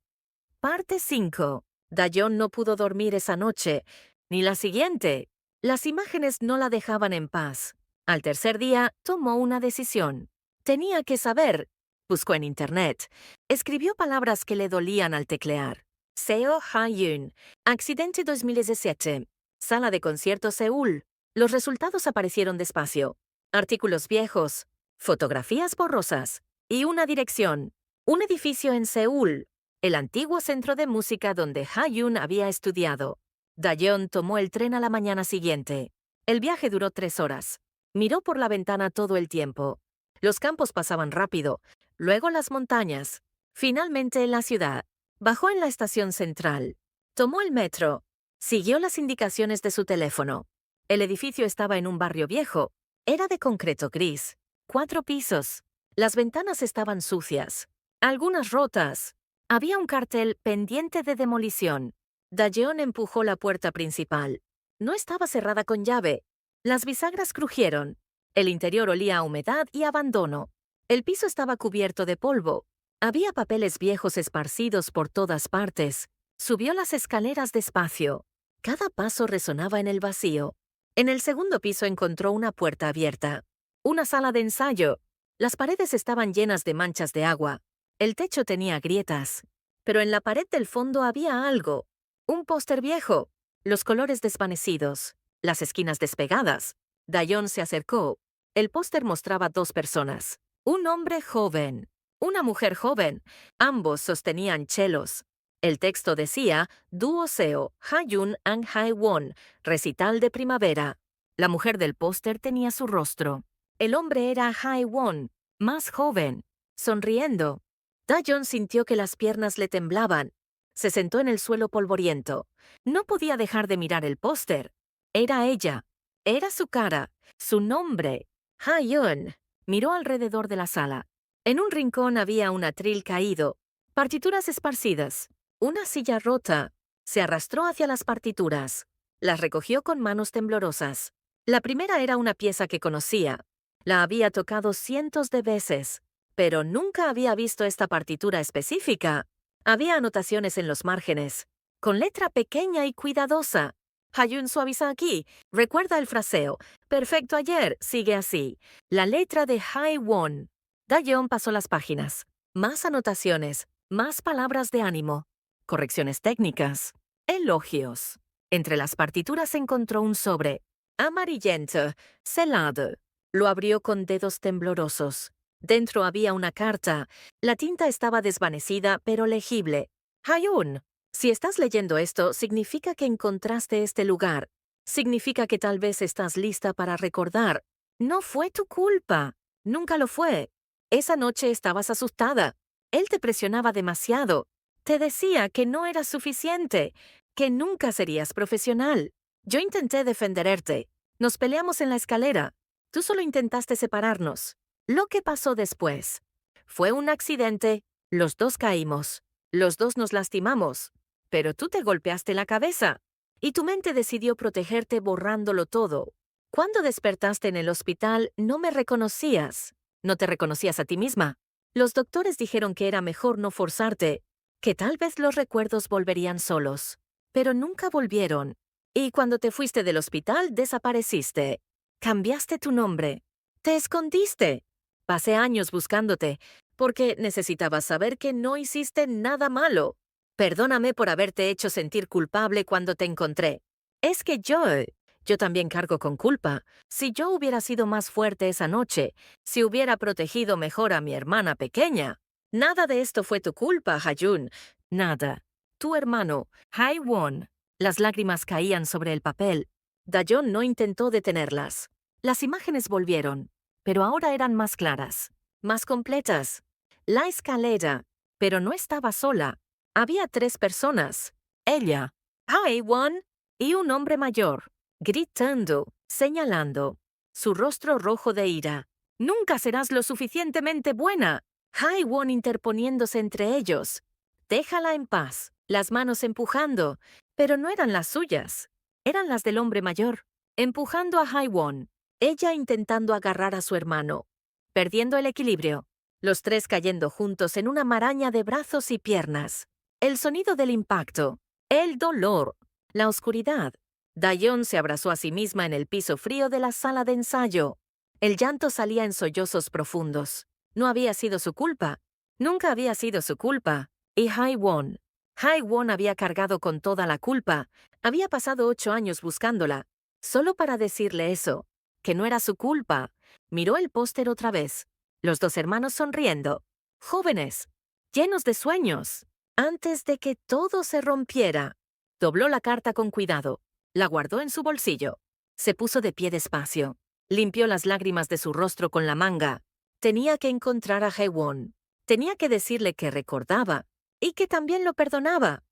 Parte 5. Daejeon no pudo dormir esa noche, ni la siguiente. Las imágenes no la dejaban en paz. Al tercer día, tomó una decisión. Tenía que saber. Buscó en Internet. Escribió palabras que le dolían al teclear. Seo Ha-yoon. Accidente 2017. Sala de conciertos Seúl. Los resultados aparecieron despacio. Artículos viejos. Fotografías borrosas. Y una dirección. Un edificio en Seúl. El antiguo centro de música donde Ha-yoon había estudiado. Daejeon tomó el tren a la mañana siguiente. El viaje duró 3 horas. Miró por la ventana todo el tiempo. Los campos pasaban rápido, luego las montañas. Finalmente la ciudad. Bajó en la estación central. Tomó el metro. Siguió las indicaciones de su teléfono. El edificio estaba en un barrio viejo. Era de concreto gris. 4 pisos. Las ventanas estaban sucias. Algunas rotas. Había un cartel pendiente de demolición. Daejeon empujó la puerta principal. No estaba cerrada con llave. Las bisagras crujieron. El interior olía a humedad y abandono. El piso estaba cubierto de polvo. Había papeles viejos esparcidos por todas partes. Subió las escaleras despacio. Cada paso resonaba en el vacío. En el segundo piso encontró una puerta abierta. Una sala de ensayo. Las paredes estaban llenas de manchas de agua. El techo tenía grietas. Pero en la pared del fondo había algo. Un póster viejo. Los colores desvanecidos. Las esquinas despegadas. Daejeon se acercó. El póster mostraba 2 personas. Un hombre joven. Una mujer joven. Ambos sostenían chelos. El texto decía, Dúo Seo, Ha-yoon and Haiwon, recital de primavera. La mujer del póster tenía su rostro. El hombre era Haiwon, más joven, sonriendo. Daejeon sintió que las piernas le temblaban. Se sentó en el suelo polvoriento. No podía dejar de mirar el póster. Era ella. Era su cara. Su nombre. Ha-yeon. Miró alrededor de la sala. En un rincón había un atril caído, partituras esparcidas, una silla rota. Se arrastró hacia las partituras. Las recogió con manos temblorosas. La primera era una pieza que conocía. La había tocado cientos de veces, pero nunca había visto esta partitura específica. Había anotaciones en los márgenes, con letra pequeña y cuidadosa. Ha-yeon, suaviza aquí. Recuerda el fraseo. Perfecto ayer. Sigue así. La letra de Hae-won. Da-yeon pasó las páginas. Más anotaciones. Más palabras de ánimo. Correcciones técnicas. Elogios. Entre las partituras encontró un sobre. Amarillento. Selado. Lo abrió con dedos temblorosos. Dentro había una carta. La tinta estaba desvanecida, pero legible. Hae-yeon. Si estás leyendo esto, significa que encontraste este lugar. Significa que tal vez estás lista para recordar. No fue tu culpa. Nunca lo fue. Esa noche estabas asustada. Él te presionaba demasiado. Te decía que no eras suficiente, que nunca serías profesional. Yo intenté defenderte. Nos peleamos en la escalera. Tú solo intentaste separarnos. Lo que pasó después fue un accidente. Los dos caímos. Los dos nos lastimamos. Pero tú te golpeaste la cabeza. Y tu mente decidió protegerte borrándolo todo. Cuando despertaste en el hospital, no me reconocías. No te reconocías a ti misma. Los doctores dijeron que era mejor no forzarte, que tal vez los recuerdos volverían solos. Pero nunca volvieron. Y cuando te fuiste del hospital, desapareciste. Cambiaste tu nombre. Te escondiste. Pasé años buscándote, porque necesitabas saber que no hiciste nada malo. Perdóname por haberte hecho sentir culpable cuando te encontré. Es que yo también cargo con culpa. Si yo hubiera sido más fuerte esa noche, si hubiera protegido mejor a mi hermana pequeña. Nada de esto fue tu culpa, Ha-yeon. Nada. Tu hermano, Hae-won. Las lágrimas caían sobre el papel. Da-yeon no intentó detenerlas. Las imágenes volvieron, pero ahora eran más claras, más completas. La escalera, pero no estaba sola. Había 3 personas. Ella, Hae-won, y un hombre mayor, gritando, señalando, su rostro rojo de ira. Nunca serás lo suficientemente buena. Hae-won interponiéndose entre ellos. Déjala en paz, las manos empujando, pero no eran las suyas. Eran las del hombre mayor, empujando a Hae-won. Ella intentando agarrar a su hermano, perdiendo el equilibrio. Los 3 cayendo juntos en una maraña de brazos y piernas. El sonido del impacto, el dolor, la oscuridad. Da-yeon se abrazó a sí misma en el piso frío de la sala de ensayo. El llanto salía en sollozos profundos. No había sido su culpa. Nunca había sido su culpa. Y Hae-won. Hae-won había cargado con toda la culpa. Había pasado 8 años buscándola. Solo para decirle eso. Que no era su culpa. Miró el póster otra vez. Los 2 hermanos sonriendo. Jóvenes. Llenos de sueños. Antes de que todo se rompiera. Dobló la carta con cuidado. La guardó en su bolsillo. Se puso de pie despacio. Limpió las lágrimas de su rostro con la manga. Tenía que encontrar a Hae-won. Tenía que decirle que recordaba. Y que también lo perdonaba.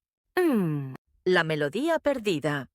La melodía perdida.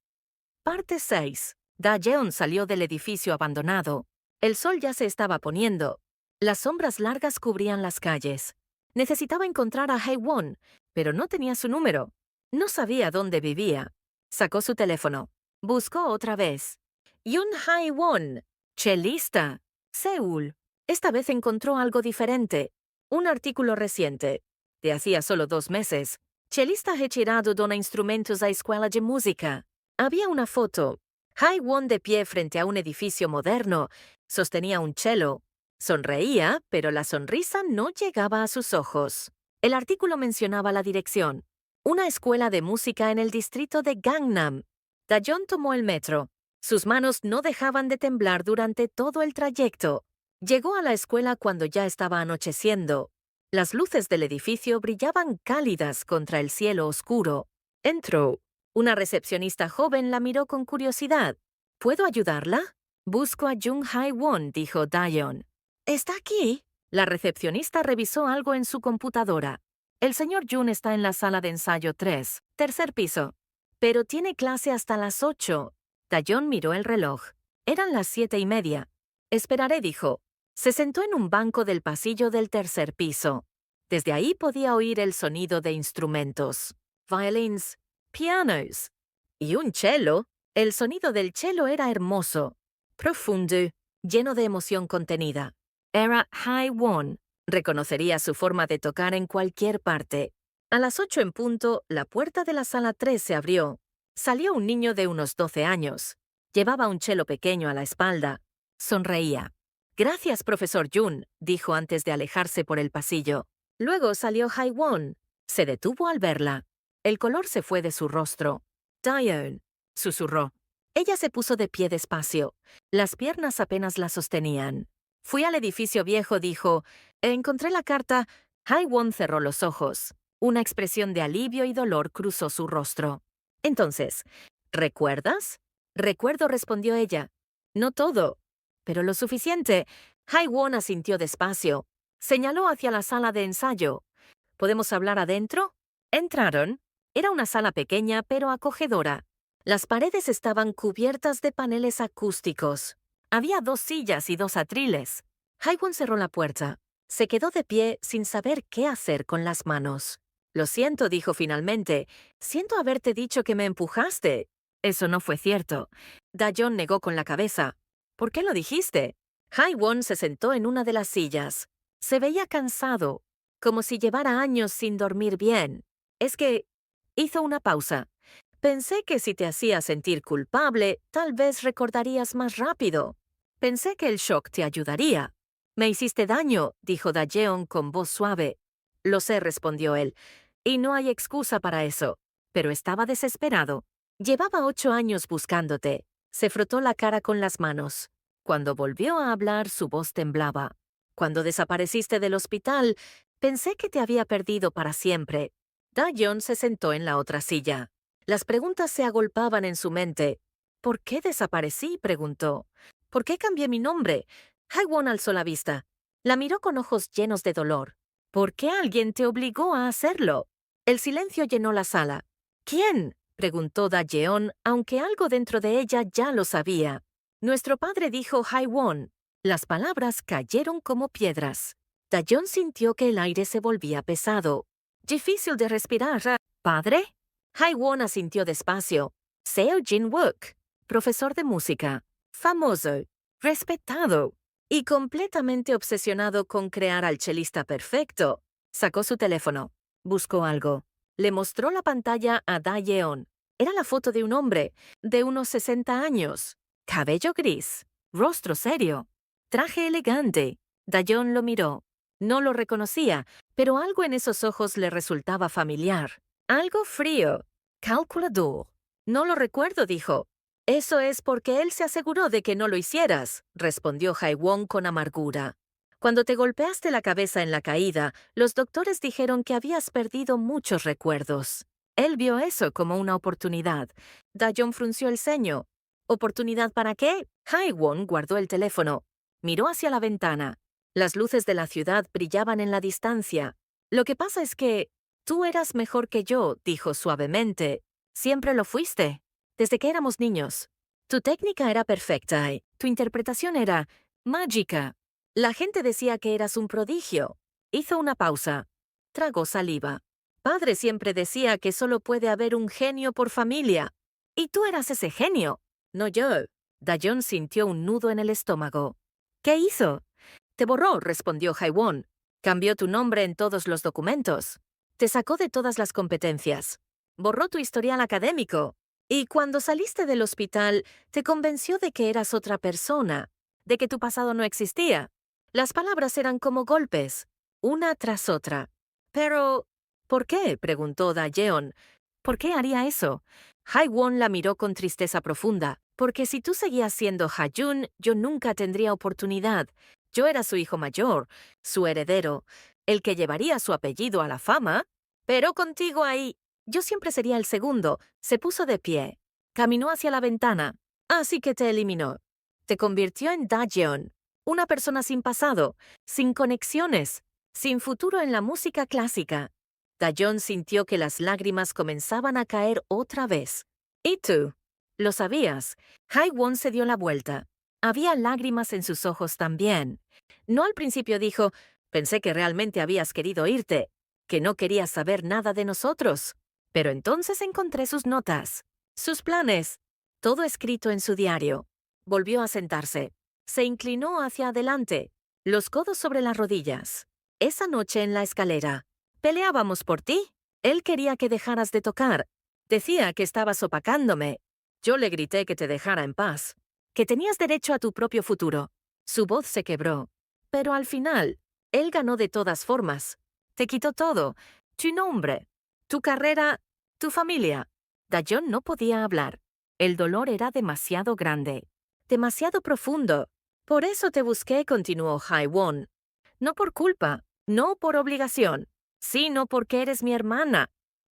Parte 6. Da-yeon salió del edificio abandonado. El sol ya se estaba poniendo. Las sombras largas cubrían las calles. Necesitaba encontrar a Hae-won, pero no tenía su número. No sabía dónde vivía. Sacó su teléfono. Buscó otra vez. Yoon Hae-won. Chelista. Seúl. Esta vez encontró algo diferente. Un artículo reciente. De hacía solo 2 meses. Chelista retirado de instrumentos a escuela de música. Había una foto. Hae-won de pie frente a un edificio moderno. Sostenía un cello. Sonreía, pero la sonrisa no llegaba a sus ojos. El artículo mencionaba la dirección. Una escuela de música en el distrito de Gangnam. Da-yeon tomó el metro. Sus manos no dejaban de temblar durante todo el trayecto. Llegó a la escuela cuando ya estaba anocheciendo. Las luces del edificio brillaban cálidas contra el cielo oscuro. Entró. Una recepcionista joven la miró con curiosidad. ¿Puedo ayudarla? Busco a Yoon Hae-won, dijo Da-yeon. ¿Está aquí? La recepcionista revisó algo en su computadora. El señor Jun está en la sala de ensayo 3, tercer piso. Pero tiene clase hasta las 8. Dayeon miró el reloj. Eran las 7:30. Esperaré, dijo. Se sentó en un banco del pasillo del tercer piso. Desde ahí podía oír el sonido de instrumentos. Violins, pianos y un cello. El sonido del cello era hermoso, profundo, lleno de emoción contenida. Era Hae-won. Reconocería su forma de tocar en cualquier parte. A las 8 en punto, la puerta de la sala 3 se abrió. Salió un niño de unos 12 años. Llevaba un cello pequeño a la espalda. Sonreía. Gracias, profesor Jun, dijo antes de alejarse por el pasillo. Luego salió Hae-won. Se detuvo al verla. El color se fue de su rostro. Dayeon, susurró. Ella se puso de pie despacio. Las piernas apenas la sostenían. Fui al edificio viejo, dijo. Encontré la carta. Hae-won cerró los ojos. Una expresión de alivio y dolor cruzó su rostro. Entonces, ¿recuerdas? Recuerdo, respondió ella. No todo, pero lo suficiente. Hae-won asintió despacio. Señaló hacia la sala de ensayo. ¿Podemos hablar adentro? Entraron. Era una sala pequeña pero acogedora. Las paredes estaban cubiertas de paneles acústicos. Había 2 sillas y 2 atriles. Hae-won cerró la puerta. Se quedó de pie sin saber qué hacer con las manos. Lo siento, dijo finalmente. Siento haberte dicho que me empujaste. Eso no fue cierto. Dayeon negó con la cabeza. ¿Por qué lo dijiste? Hae-won se sentó en una de las sillas. Se veía cansado, como si llevara años sin dormir bien. Es que... Hizo una pausa. Pensé que si te hacía sentir culpable, tal vez recordarías más rápido. Pensé que el shock te ayudaría. Me hiciste daño, dijo Dayeon con voz suave. Lo sé, respondió él. Y no hay excusa para eso. Pero estaba desesperado. Llevaba 8 años buscándote. Se frotó la cara con las manos. Cuando volvió a hablar, su voz temblaba. Cuando desapareciste del hospital, pensé que te había perdido para siempre. Dayeon se sentó en la otra silla. Las preguntas se agolpaban en su mente. ¿Por qué desaparecí?, preguntó. ¿Por qué cambié mi nombre? Hae-won alzó la vista. La miró con ojos llenos de dolor. ¿Por qué alguien te obligó a hacerlo? El silencio llenó la sala. ¿Quién?, preguntó Dayeon, aunque algo dentro de ella ya lo sabía. Nuestro padre, dijo Hae-won. Las palabras cayeron como piedras. Dayeon sintió que el aire se volvía pesado. Difícil de respirar. ¿Padre? Hae-won asintió despacio. Seo Jin-wook, profesor de música, famoso, respetado y completamente obsesionado con crear al chelista perfecto. Sacó su teléfono. Buscó algo. Le mostró la pantalla a Dayeon. Era la foto de un hombre, de unos 60 años. Cabello gris, rostro serio, traje elegante. Dayeon lo miró. No lo reconocía, pero algo en esos ojos le resultaba familiar. Algo frío. Calculador. No lo recuerdo, dijo. Eso es porque él se aseguró de que no lo hicieras, respondió Hae-won con amargura. Cuando te golpeaste la cabeza en la caída, los doctores dijeron que habías perdido muchos recuerdos. Él vio eso como una oportunidad. Dayeon frunció el ceño. ¿Oportunidad para qué? Hae-won guardó el teléfono. Miró hacia la ventana. Las luces de la ciudad brillaban en la distancia. Lo que pasa es que tú eras mejor que yo, dijo suavemente. Siempre lo fuiste, desde que éramos niños. Tu técnica era perfecta y tu interpretación era mágica. La gente decía que eras un prodigio. Hizo una pausa. Tragó saliva. Padre siempre decía que solo puede haber un genio por familia. Y tú eras ese genio, no yo. Dayeon sintió un nudo en el estómago. ¿Qué hizo? Te borró, respondió Hae-won. Cambió tu nombre en todos los documentos. Te sacó de todas las competencias. Borró tu historial académico. Y cuando saliste del hospital, te convenció de que eras otra persona, de que tu pasado no existía. Las palabras eran como golpes, una tras otra. Pero, ¿por qué?, preguntó Dayeon. ¿Por qué haría eso? Hae-won la miró con tristeza profunda. Porque si tú seguías siendo Ha-jun, yo nunca tendría oportunidad. Yo era su hijo mayor, su heredero, el que llevaría su apellido a la fama. Pero contigo ahí, yo siempre sería el segundo. Se puso de pie. Caminó hacia la ventana. Así que te eliminó. Te convirtió en Dayeon. Una persona sin pasado, sin conexiones, sin futuro en la música clásica. Dayon sintió que las lágrimas comenzaban a caer otra vez. ¿Y tú? Lo sabías. Hae-won se dio la vuelta. Había lágrimas en sus ojos también. No al principio dijo, pensé que realmente habías querido irte, que no querías saber nada de nosotros. Pero entonces encontré sus notas, sus planes, todo escrito en su diario. Volvió a sentarse. Se inclinó hacia adelante, los codos sobre las rodillas. Esa noche en la escalera. Peleábamos por ti. Él quería que dejaras de tocar. Decía que estabas opacándome. Yo le grité que te dejara en paz, que tenías derecho a tu propio futuro. Su voz se quebró. Pero al final, él ganó de todas formas. Te quitó todo. Tu nombre, tu carrera, tu familia. Dayon no podía hablar. El dolor era demasiado grande. Demasiado profundo. Por eso te busqué, continuó Hae-won. No por culpa, no por obligación, sino porque eres mi hermana.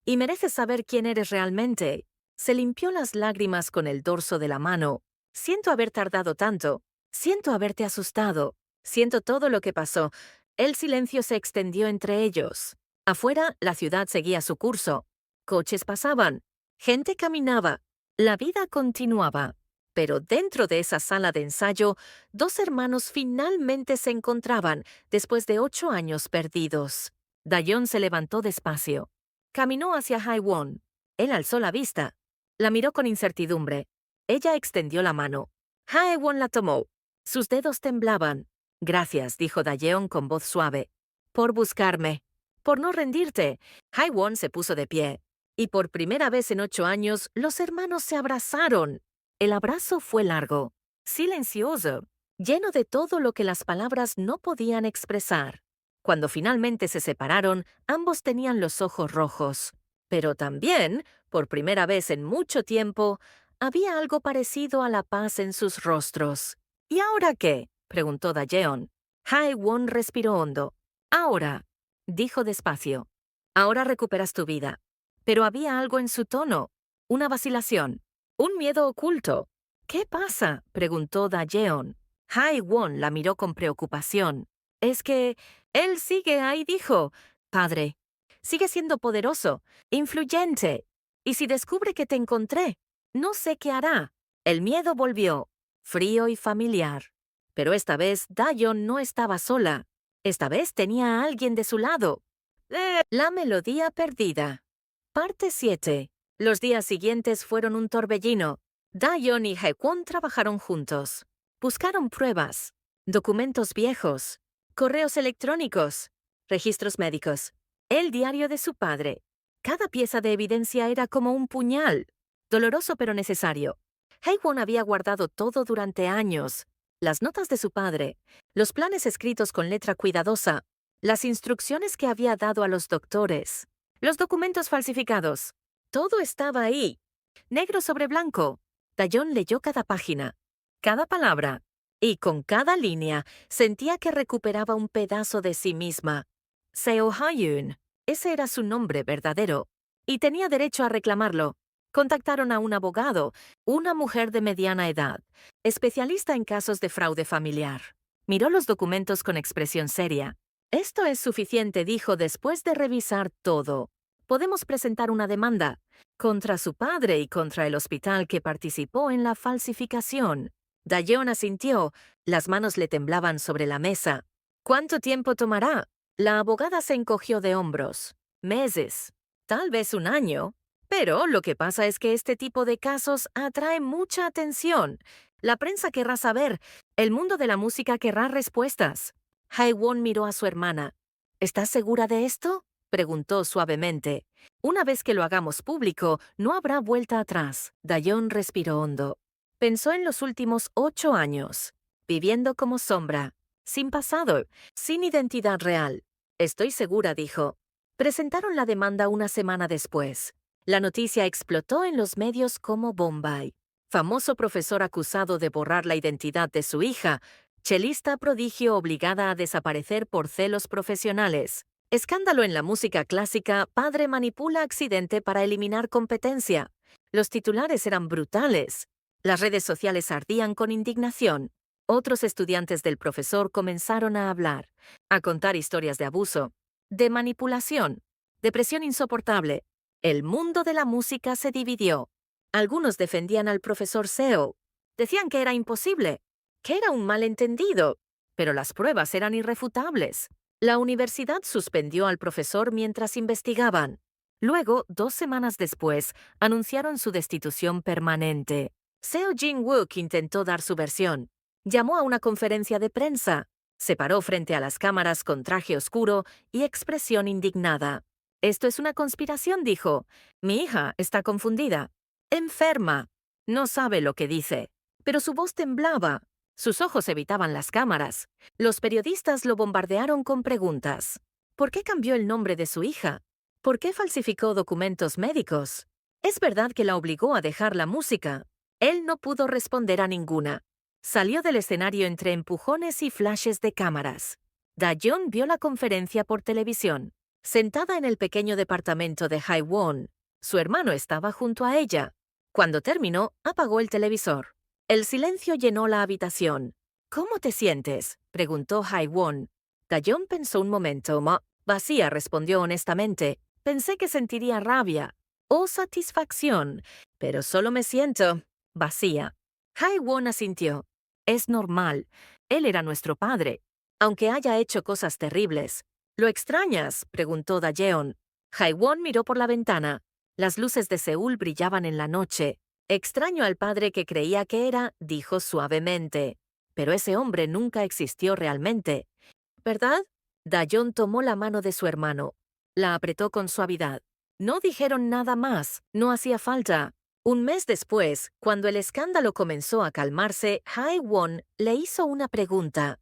Y mereces saber quién eres realmente. Se limpió las lágrimas con el dorso de la mano. Siento haber tardado tanto. Siento haberte asustado. Siento todo lo que pasó. El silencio se extendió entre ellos. Afuera, la ciudad seguía su curso. Coches pasaban. Gente caminaba. La vida continuaba. Pero dentro de esa sala de ensayo, dos hermanos finalmente se encontraban después de 8 años perdidos. Dayon se levantó despacio. Caminó hacia Hae-won. Él alzó la vista. La miró con incertidumbre. Ella extendió la mano. Hae-won la tomó. Sus dedos temblaban. Gracias, dijo Dayeon con voz suave. Por buscarme. Por no rendirte. Hae-won se puso de pie. Y por primera vez en 8 años, los hermanos se abrazaron. El abrazo fue largo, silencioso, lleno de todo lo que las palabras no podían expresar. Cuando finalmente se separaron, ambos tenían los ojos rojos. Pero también, por primera vez en mucho tiempo, había algo parecido a la paz en sus rostros. ¿Y ahora qué? Preguntó Dayeon. Hae-won respiró hondo. Ahora, dijo despacio. Ahora recuperas tu vida. Pero había algo en su tono, una vacilación. Un miedo oculto. ¿Qué pasa? Preguntó Dayeon. Hae-won la miró con preocupación. Es que él sigue ahí, dijo. Padre, sigue siendo poderoso, influyente. ¿Y si descubre que te encontré? No sé qué hará. El miedo volvió, frío y familiar. Pero esta vez Dayeon no estaba sola. Esta vez tenía a alguien de su lado. La melodía perdida. Parte 7. Los días siguientes fueron un torbellino. Dayeon y Hae-won trabajaron juntos. Buscaron pruebas, documentos viejos, correos electrónicos, registros médicos, el diario de su padre. Cada pieza de evidencia era como un puñal, doloroso pero necesario. Hae-won había guardado todo durante años. Las notas de su padre, los planes escritos con letra cuidadosa, las instrucciones que había dado a los doctores, los documentos falsificados. Todo estaba ahí, negro sobre blanco. Dayeon leyó cada página, cada palabra, y con cada línea sentía que recuperaba un pedazo de sí misma. Seo Ha-yoon, ese era su nombre verdadero, y tenía derecho a reclamarlo. Contactaron a un abogado, una mujer de mediana edad, especialista en casos de fraude familiar. Miró los documentos con expresión seria. Esto es suficiente, dijo después de revisar todo. Podemos presentar una demanda contra su padre y contra el hospital que participó en la falsificación. Dayeon asintió, las manos le temblaban sobre la mesa. ¿Cuánto tiempo tomará? La abogada se encogió de hombros. Meses, tal vez un año. Pero lo que pasa es que este tipo de casos atrae mucha atención. La prensa querrá saber, el mundo de la música querrá respuestas. Hae-won miró a su hermana. ¿Estás segura de esto? Preguntó suavemente. Una vez que lo hagamos público, no habrá vuelta atrás. Dayeon respiró hondo. Pensó en los últimos 8 años, viviendo como sombra, sin pasado, sin identidad real. Estoy segura, dijo. Presentaron la demanda una semana después. La noticia explotó en los medios como Bombay. Famoso profesor acusado de borrar la identidad de su hija, chelista prodigio obligada a desaparecer por celos profesionales. Escándalo en la música clásica, padre manipula accidente para eliminar competencia. Los titulares eran brutales. Las redes sociales ardían con indignación. Otros estudiantes del profesor comenzaron a hablar, a contar historias de abuso, de manipulación. Depresión insoportable. El mundo de la música se dividió. Algunos defendían al profesor Seo. Decían que era imposible, que era un malentendido, pero las pruebas eran irrefutables. La universidad suspendió al profesor mientras investigaban. Luego, 2 semanas después, anunciaron su destitución permanente. Seo Jin-wook intentó dar su versión. Llamó a una conferencia de prensa. Se paró frente a las cámaras con traje oscuro y expresión indignada. Esto es una conspiración, dijo. Mi hija está confundida. Enferma. No sabe lo que dice. Pero su voz temblaba. Sus ojos evitaban las cámaras. Los periodistas lo bombardearon con preguntas. ¿Por qué cambió el nombre de su hija? ¿Por qué falsificó documentos médicos? ¿Es verdad que la obligó a dejar la música? Él no pudo responder a ninguna. Salió del escenario entre empujones y flashes de cámaras. Dayeon vio la conferencia por televisión. Sentada en el pequeño departamento de Haiwon, su hermano estaba junto a ella. Cuando terminó, apagó el televisor. El silencio llenó la habitación. ¿Cómo te sientes?, preguntó Haiwon. Dayeon pensó un momento. Vacía, respondió honestamente. Pensé que sentiría rabia o satisfacción, pero solo me siento vacía. Haiwon asintió. Es normal. Él era nuestro padre, aunque haya hecho cosas terribles. ¿Lo extrañas?, preguntó Dayeon. Haiwon miró por la ventana. Las luces de Seúl brillaban en la noche. Extraño al padre que creía que era, dijo suavemente. Pero ese hombre nunca existió realmente. ¿Verdad? Dayeon tomó la mano de su hermano. La apretó con suavidad. No dijeron nada más. No hacía falta. Un mes después, cuando el escándalo comenzó a calmarse, Haiwon le hizo una pregunta.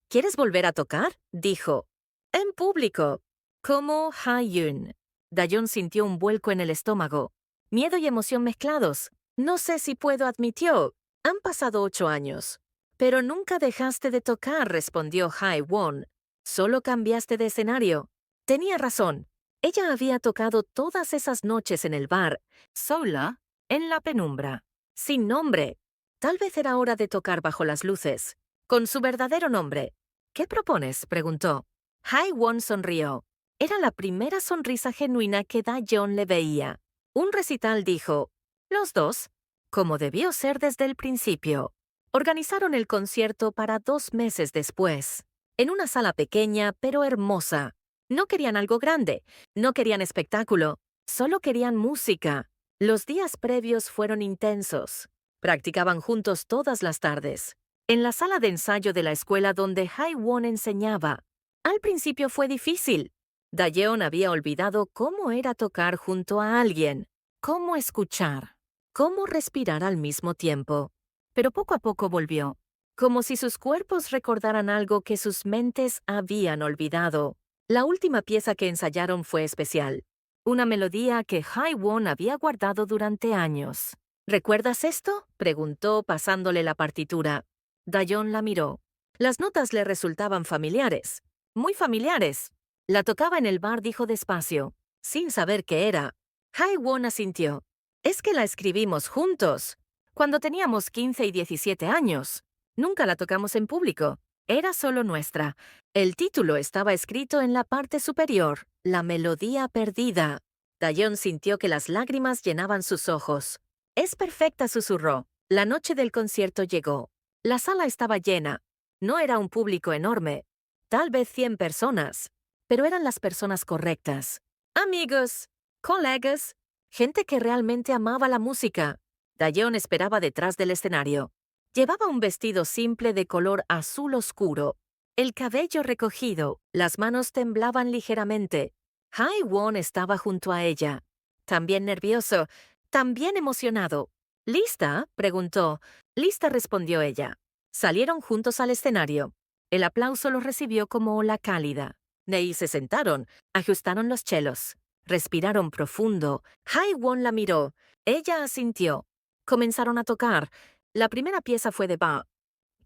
¿Quieres volver a tocar?, dijo. En público. Como Haeun. Dayeon sintió un vuelco en el estómago. Miedo y emoción mezclados. No sé si puedo, admitió. Han pasado 8 años. Pero nunca dejaste de tocar, respondió Haiwon. Solo cambiaste de escenario. Tenía razón. Ella había tocado todas esas noches en el bar, sola, en la penumbra, sin nombre. Tal vez era hora de tocar bajo las luces, con su verdadero nombre. ¿Qué propones?, preguntó. Haiwon sonrió. Era la primera sonrisa genuina que Dayeon le veía. Un recital, dijo. Los dos, como debió ser desde el principio. Organizaron el concierto para 2 meses después, en una sala pequeña pero hermosa. No querían algo grande, no querían espectáculo, solo querían música. Los días previos fueron intensos. Practicaban juntos todas las tardes, en la sala de ensayo de la escuela donde Haiwon enseñaba. Al principio fue difícil. Dayeon había olvidado cómo era tocar junto a alguien, cómo escuchar, cómo respirar al mismo tiempo. Pero poco a poco volvió, como si sus cuerpos recordaran algo que sus mentes habían olvidado. La última pieza que ensayaron fue especial, una melodía que Haiwon había guardado durante años. ¿Recuerdas esto?, preguntó pasándole la partitura. Dayeon la miró. Las notas le resultaban familiares, muy familiares. La tocaba en el bar, dijo despacio, sin saber qué era. Haiwon asintió. Es que la escribimos juntos, cuando teníamos 15 y 17 años. Nunca la tocamos en público. Era solo nuestra. El título estaba escrito en la parte superior, La melodía perdida. Dayeon sintió que las lágrimas llenaban sus ojos. Es perfecta, susurró. La noche del concierto llegó. La sala estaba llena. No era un público enorme. Tal vez 100 personas. Pero eran las personas correctas. Amigos, colegas, gente que realmente amaba la música. Dayeon esperaba detrás del escenario. Llevaba un vestido simple de color azul oscuro. El cabello recogido, las manos temblaban ligeramente. Haiwon estaba junto a ella. También nervioso, también emocionado. ¿Lista?, preguntó. Lista, respondió ella. Salieron juntos al escenario. El aplauso los recibió como ola cálida. Ahí se sentaron, ajustaron los chelos. Respiraron profundo. Haiwon la miró. Ella asintió. Comenzaron a tocar. La primera pieza fue de Bach.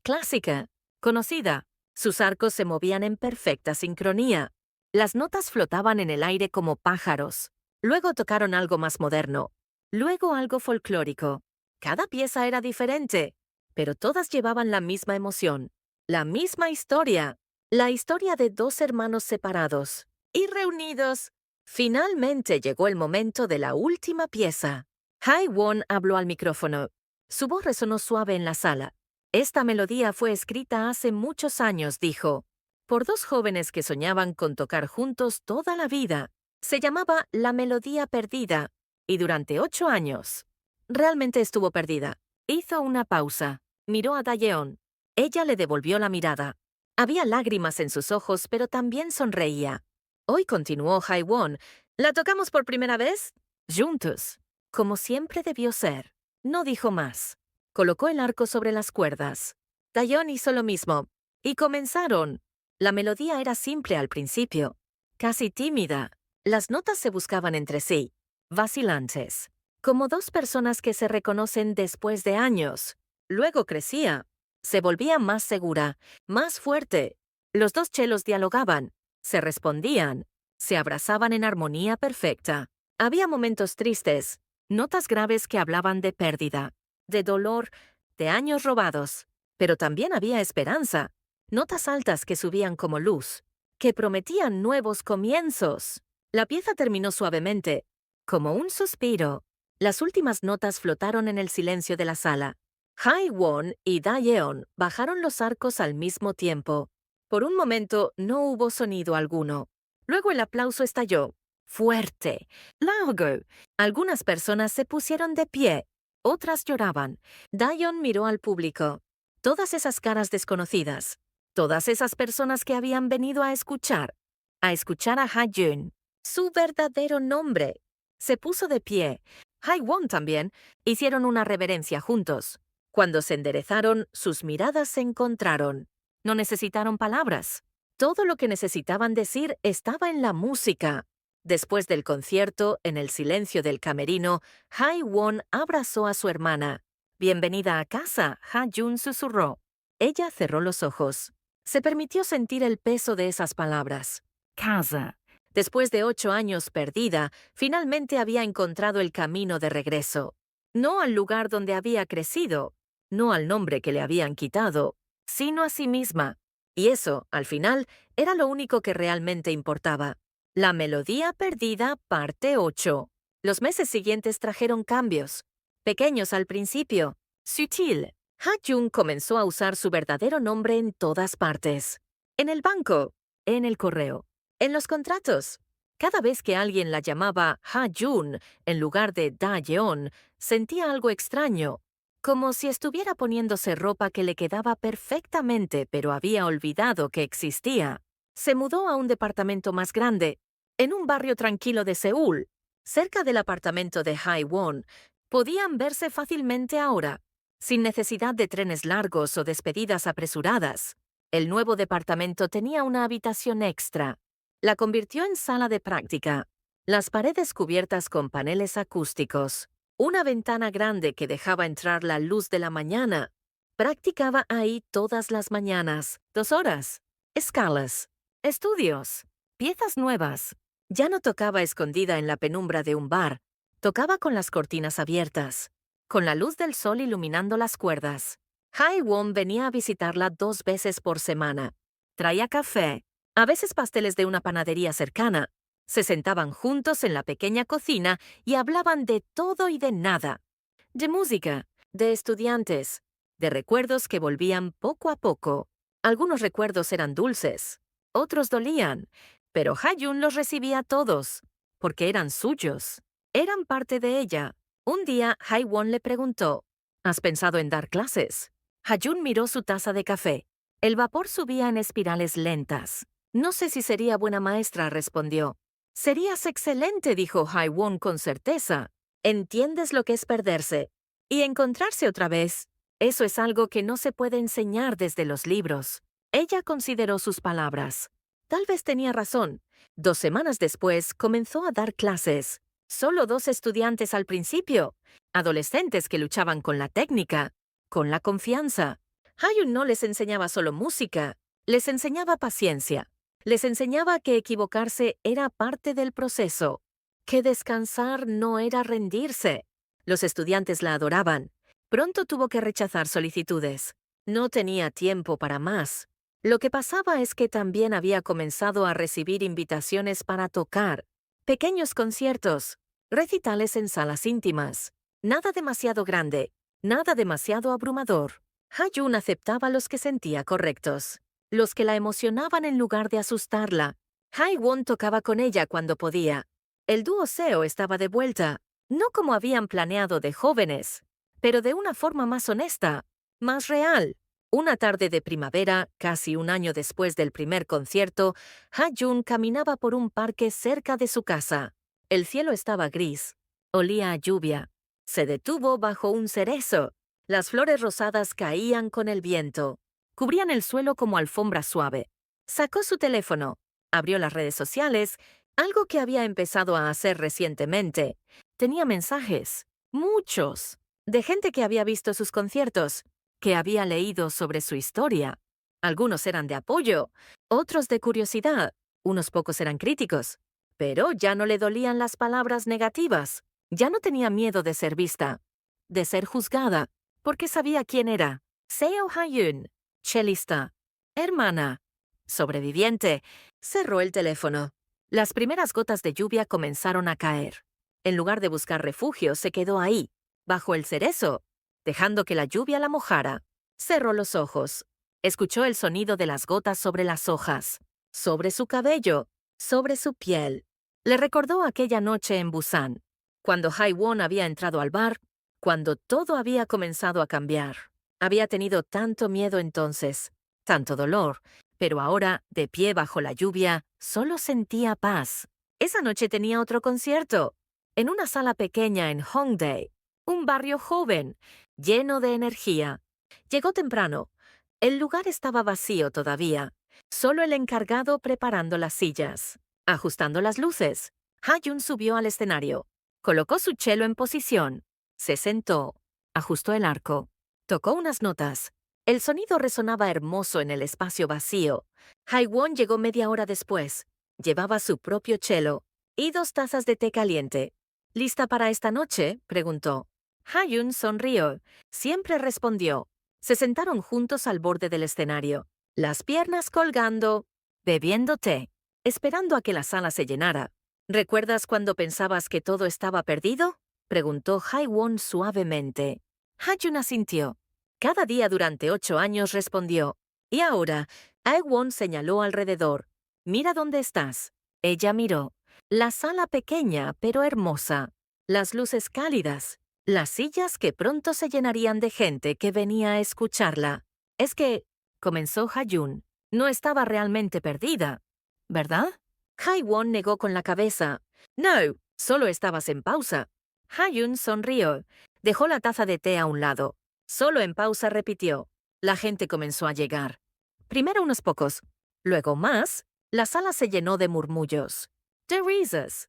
Clásica, conocida. Sus arcos se movían en perfecta sincronía. Las notas flotaban en el aire como pájaros. Luego tocaron algo más moderno. Luego algo folclórico. Cada pieza era diferente, pero todas llevaban la misma emoción, la misma historia. La historia de 2 hermanos separados y reunidos. Finalmente llegó el momento de la última pieza. Hae-won habló al micrófono. Su voz resonó suave en la sala. Esta melodía fue escrita hace muchos años, dijo, por dos jóvenes que soñaban con tocar juntos toda la vida. Se llamaba La Melodía Perdida, y durante 8 años. Realmente estuvo perdida. Hizo una pausa. Miró a Daejeon. Ella le devolvió la mirada. Había lágrimas en sus ojos, pero también sonreía. Hoy continuó Hae-won. ¿La tocamos por primera vez? Juntos. Como siempre debió ser. No dijo más. Colocó el arco sobre las cuerdas. Daejeon hizo lo mismo. Y comenzaron. La melodía era simple al principio. Casi tímida. Las notas se buscaban entre sí. Vacilantes. Como dos personas que se reconocen después de años. Luego crecía. Se volvía más segura, más fuerte. Los dos chelos dialogaban. Se respondían, se abrazaban en armonía perfecta. Había momentos tristes, notas graves que hablaban de pérdida, de dolor, de años robados. Pero también había esperanza, notas altas que subían como luz, que prometían nuevos comienzos. La pieza terminó suavemente, como un suspiro. Las últimas notas flotaron en el silencio de la sala. Hae-won y Daejeon bajaron los arcos al mismo tiempo. Por un momento no hubo sonido alguno. Luego el aplauso estalló. Fuerte. Largo. Algunas personas se pusieron de pie. Otras lloraban. Daejeon miró al público. Todas esas caras desconocidas. Todas esas personas que habían venido a escuchar. A escuchar a Ha-jun. Su verdadero nombre. Se puso de pie. Hae-won también. Hicieron una reverencia juntos. Cuando se enderezaron, sus miradas se encontraron. No necesitaron palabras. Todo lo que necesitaban decir estaba en la música. Después del concierto, en el silencio del camerino, Hae-won abrazó a su hermana. «Bienvenida a casa», Ha-jun susurró. Ella cerró los ojos. Se permitió sentir el peso de esas palabras. Casa. Después de 8 años perdida, finalmente había encontrado el camino de regreso. No al lugar donde había crecido, no al nombre que le habían quitado, sino a sí misma. Y eso, al final, era lo único que realmente importaba. La melodía perdida, parte 8. Los meses siguientes trajeron cambios. Pequeños al principio. Sutil. Ha-jun comenzó a usar su verdadero nombre en todas partes. En el banco. En el correo. En los contratos. Cada vez que alguien la llamaba Ha-jun en lugar de Daejeon, sentía algo extraño. Como si estuviera poniéndose ropa que le quedaba perfectamente, pero había olvidado que existía. Se mudó a un departamento más grande, en un barrio tranquilo de Seúl. Cerca del apartamento de Hae-won, podían verse fácilmente ahora, sin necesidad de trenes largos o despedidas apresuradas. El nuevo departamento tenía una habitación extra. La convirtió en sala de práctica. Las paredes cubiertas con paneles acústicos. Una ventana grande que dejaba entrar la luz de la mañana. Practicaba ahí todas las mañanas, 2 horas. Escalas. Estudios. Piezas nuevas. Ya no tocaba escondida en la penumbra de un bar. Tocaba con las cortinas abiertas, con la luz del sol iluminando las cuerdas. Hae-won venía a visitarla 2 veces por semana. Traía café, a veces pasteles de una panadería cercana. Se sentaban juntos en la pequeña cocina y hablaban de todo y de nada. De música, de estudiantes, de recuerdos que volvían poco a poco. Algunos recuerdos eran dulces, otros dolían, pero Ha-jun los recibía todos, porque eran suyos. Eran parte de ella. Un día, Hae-won le preguntó, ¿has pensado en dar clases? Ha-jun miró su taza de café. El vapor subía en espirales lentas. No sé si sería buena maestra, respondió. Serías excelente, dijo Hae-won con certeza. Entiendes lo que es perderse. Y encontrarse otra vez. Eso es algo que no se puede enseñar desde los libros. Ella consideró sus palabras. Tal vez tenía razón. 2 semanas después comenzó a dar clases. Solo 2 estudiantes al principio. Adolescentes que luchaban con la técnica, con la confianza. Hayun no les enseñaba solo música, les enseñaba paciencia. Les enseñaba que equivocarse era parte del proceso, que descansar no era rendirse. Los estudiantes la adoraban. Pronto tuvo que rechazar solicitudes. No tenía tiempo para más. Lo que pasaba es que también había comenzado a recibir invitaciones para tocar. Pequeños conciertos, recitales en salas íntimas. Nada demasiado grande, nada demasiado abrumador. Ha-jun aceptaba los que sentía correctos, los que la emocionaban en lugar de asustarla. Hae-won tocaba con ella cuando podía. El dúo Seo estaba de vuelta, no como habían planeado de jóvenes, pero de una forma más honesta, más real. Una tarde de primavera, casi un año después del primer concierto, Ha-jun caminaba por un parque cerca de su casa. El cielo estaba gris. Olía a lluvia. Se detuvo bajo un cerezo. Las flores rosadas caían con el viento. Cubrían el suelo como alfombra suave. Sacó su teléfono. Abrió las redes sociales, algo que había empezado a hacer recientemente. Tenía mensajes. Muchos. De gente que había visto sus conciertos, que había leído sobre su historia. Algunos eran de apoyo, otros de curiosidad, unos pocos eran críticos. Pero ya no le dolían las palabras negativas. Ya no tenía miedo de ser vista, de ser juzgada, porque sabía quién era. Seo Ha-jun, chelista, hermana, sobreviviente. Cerró el teléfono. Las primeras gotas de lluvia comenzaron a caer. En lugar de buscar refugio, se quedó ahí, bajo el cerezo, dejando que la lluvia la mojara. Cerró los ojos. Escuchó el sonido de las gotas sobre las hojas, sobre su cabello, sobre su piel. Le recordó aquella noche en Busan, cuando Hae-won había entrado al bar, cuando todo había comenzado a cambiar. Había tenido tanto miedo entonces, tanto dolor, pero ahora, de pie bajo la lluvia, solo sentía paz. Esa noche tenía otro concierto, en una sala pequeña en Hongdae, un barrio joven, lleno de energía. Llegó temprano. El lugar estaba vacío todavía, solo el encargado preparando las sillas, ajustando las luces. Ha-jun subió al escenario, colocó su cello en posición, se sentó, ajustó el arco, tocó unas notas. El sonido resonaba hermoso en el espacio vacío. Hae-won llegó media hora después. Llevaba su propio cello y 2 tazas de té caliente. ¿Lista para esta noche?, preguntó. Ha-jun sonrió. Siempre respondió. Se sentaron juntos al borde del escenario, las piernas colgando, bebiendo té, esperando a que la sala se llenara. ¿Recuerdas cuando pensabas que todo estaba perdido?, preguntó Hae-won suavemente. Ha-jun asintió. Cada día durante 8 años respondió. Y ahora, Hae-won señaló alrededor. Mira dónde estás. Ella miró. La sala pequeña pero hermosa. Las luces cálidas. Las sillas que pronto se llenarían de gente que venía a escucharla. Es que, comenzó Ha-jun, no estaba realmente perdida, ¿verdad? Hae-won negó con la cabeza. No, solo estabas en pausa. Ha-jun sonrió. Dejó la taza de té a un lado. Solo en pausa repitió. La gente comenzó a llegar. Primero unos pocos, luego más. La sala se llenó de murmullos, de risas,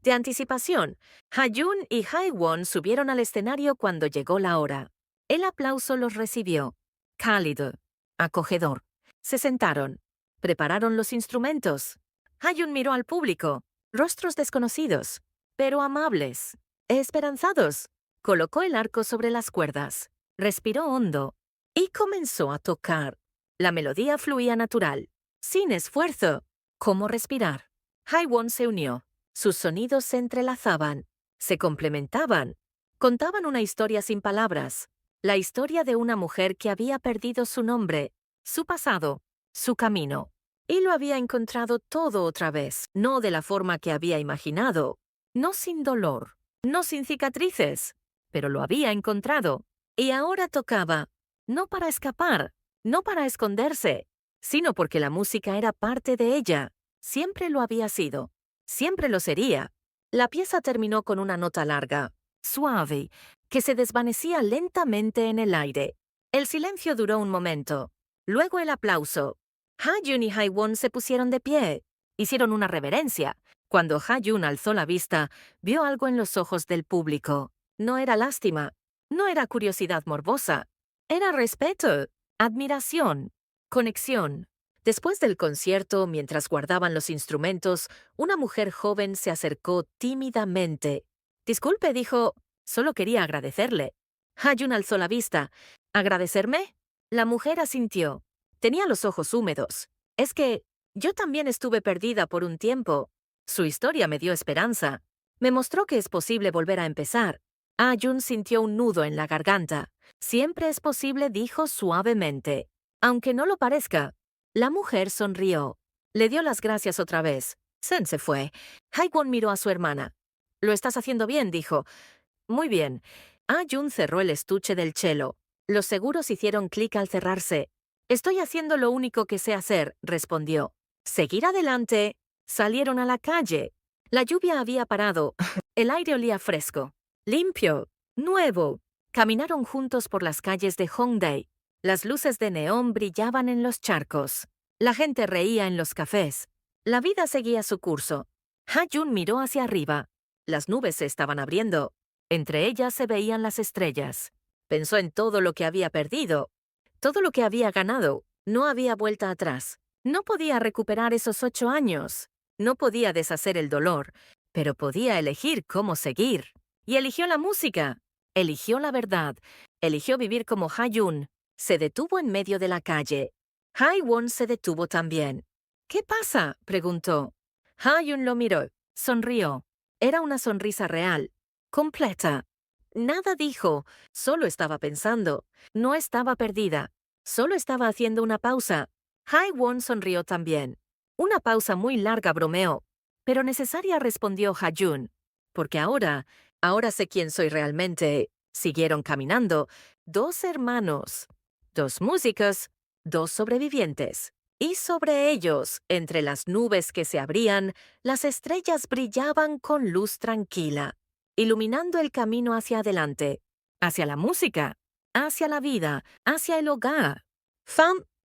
de anticipación. Ha-jun y Hae-won subieron al escenario cuando llegó la hora. El aplauso los recibió. Cálido, acogedor. Se sentaron. Prepararon los instrumentos. Ha-jun miró al público. Rostros desconocidos, pero amables, esperanzados. Colocó el arco sobre las cuerdas. Respiró hondo. Y comenzó a tocar. La melodía fluía natural, sin esfuerzo. ¿Cómo respirar? Hae-won se unió. Sus sonidos se entrelazaban, se complementaban. Contaban una historia sin palabras, la historia de una mujer que había perdido su nombre, su pasado, su camino. Y lo había encontrado todo otra vez, no de la forma que había imaginado, no sin dolor, no sin cicatrices, pero lo había encontrado. Y ahora tocaba, no para escapar, no para esconderse, sino porque la música era parte de ella. Siempre lo había sido. Siempre lo sería. La pieza terminó con una nota larga, suave, que se desvanecía lentamente en el aire. El silencio duró un momento. Luego el aplauso. Ha-jun y Hae-won se pusieron de pie. Hicieron una reverencia. Cuando Ha-jun alzó la vista, vio algo en los ojos del público. No era lástima. No era curiosidad morbosa. Era respeto, admiración, conexión. Después del concierto, mientras guardaban los instrumentos, una mujer joven se acercó tímidamente. Disculpe, dijo, solo quería agradecerle. Ha-jun alzó la vista. ¿Agradecerme? La mujer asintió. Tenía los ojos húmedos. Es que yo también estuve perdida por un tiempo. Su historia me dio esperanza. Me mostró que es posible volver a empezar. Jun sintió un nudo en la garganta. Siempre es posible, dijo suavemente. Aunque no lo parezca. La mujer sonrió. Le dio las gracias otra vez. Sen se fue. Haewon miró a su hermana. Lo estás haciendo bien, dijo. Muy bien. Jun cerró el estuche del cello. Los seguros hicieron clic al cerrarse. Estoy haciendo lo único que sé hacer, respondió. Seguir adelante. Salieron a la calle. La lluvia había parado. El aire olía fresco. Limpio. Nuevo. Caminaron juntos por las calles de Hongdae. Las luces de neón brillaban en los charcos. La gente reía en los cafés. La vida seguía su curso. Jun miró hacia arriba. Las nubes se estaban abriendo. Entre ellas se veían las estrellas. Pensó en todo lo que había perdido. Todo lo que había ganado. No había vuelta atrás. No podía recuperar esos 8 años. No podía deshacer el dolor. Pero podía elegir cómo seguir. Y eligió la música. Eligió la verdad. Eligió vivir como Jun. Se detuvo en medio de la calle. Haewon se detuvo también. ¿Qué pasa?, preguntó. Jun lo miró. Sonrió. Era una sonrisa real. Completa. Nada dijo. Solo estaba pensando. No estaba perdida. Solo estaba haciendo una pausa. Haewon sonrió también. Una pausa muy larga, bromeó. Pero necesaria, respondió Jun. Porque ahora sé quién soy realmente. Siguieron caminando. 2 hermanos. 2 músicos. 2 sobrevivientes. Y sobre ellos, entre las nubes que se abrían, las estrellas brillaban con luz tranquila, iluminando el camino hacia adelante, hacia la música, hacia la vida, hacia el hogar. Fam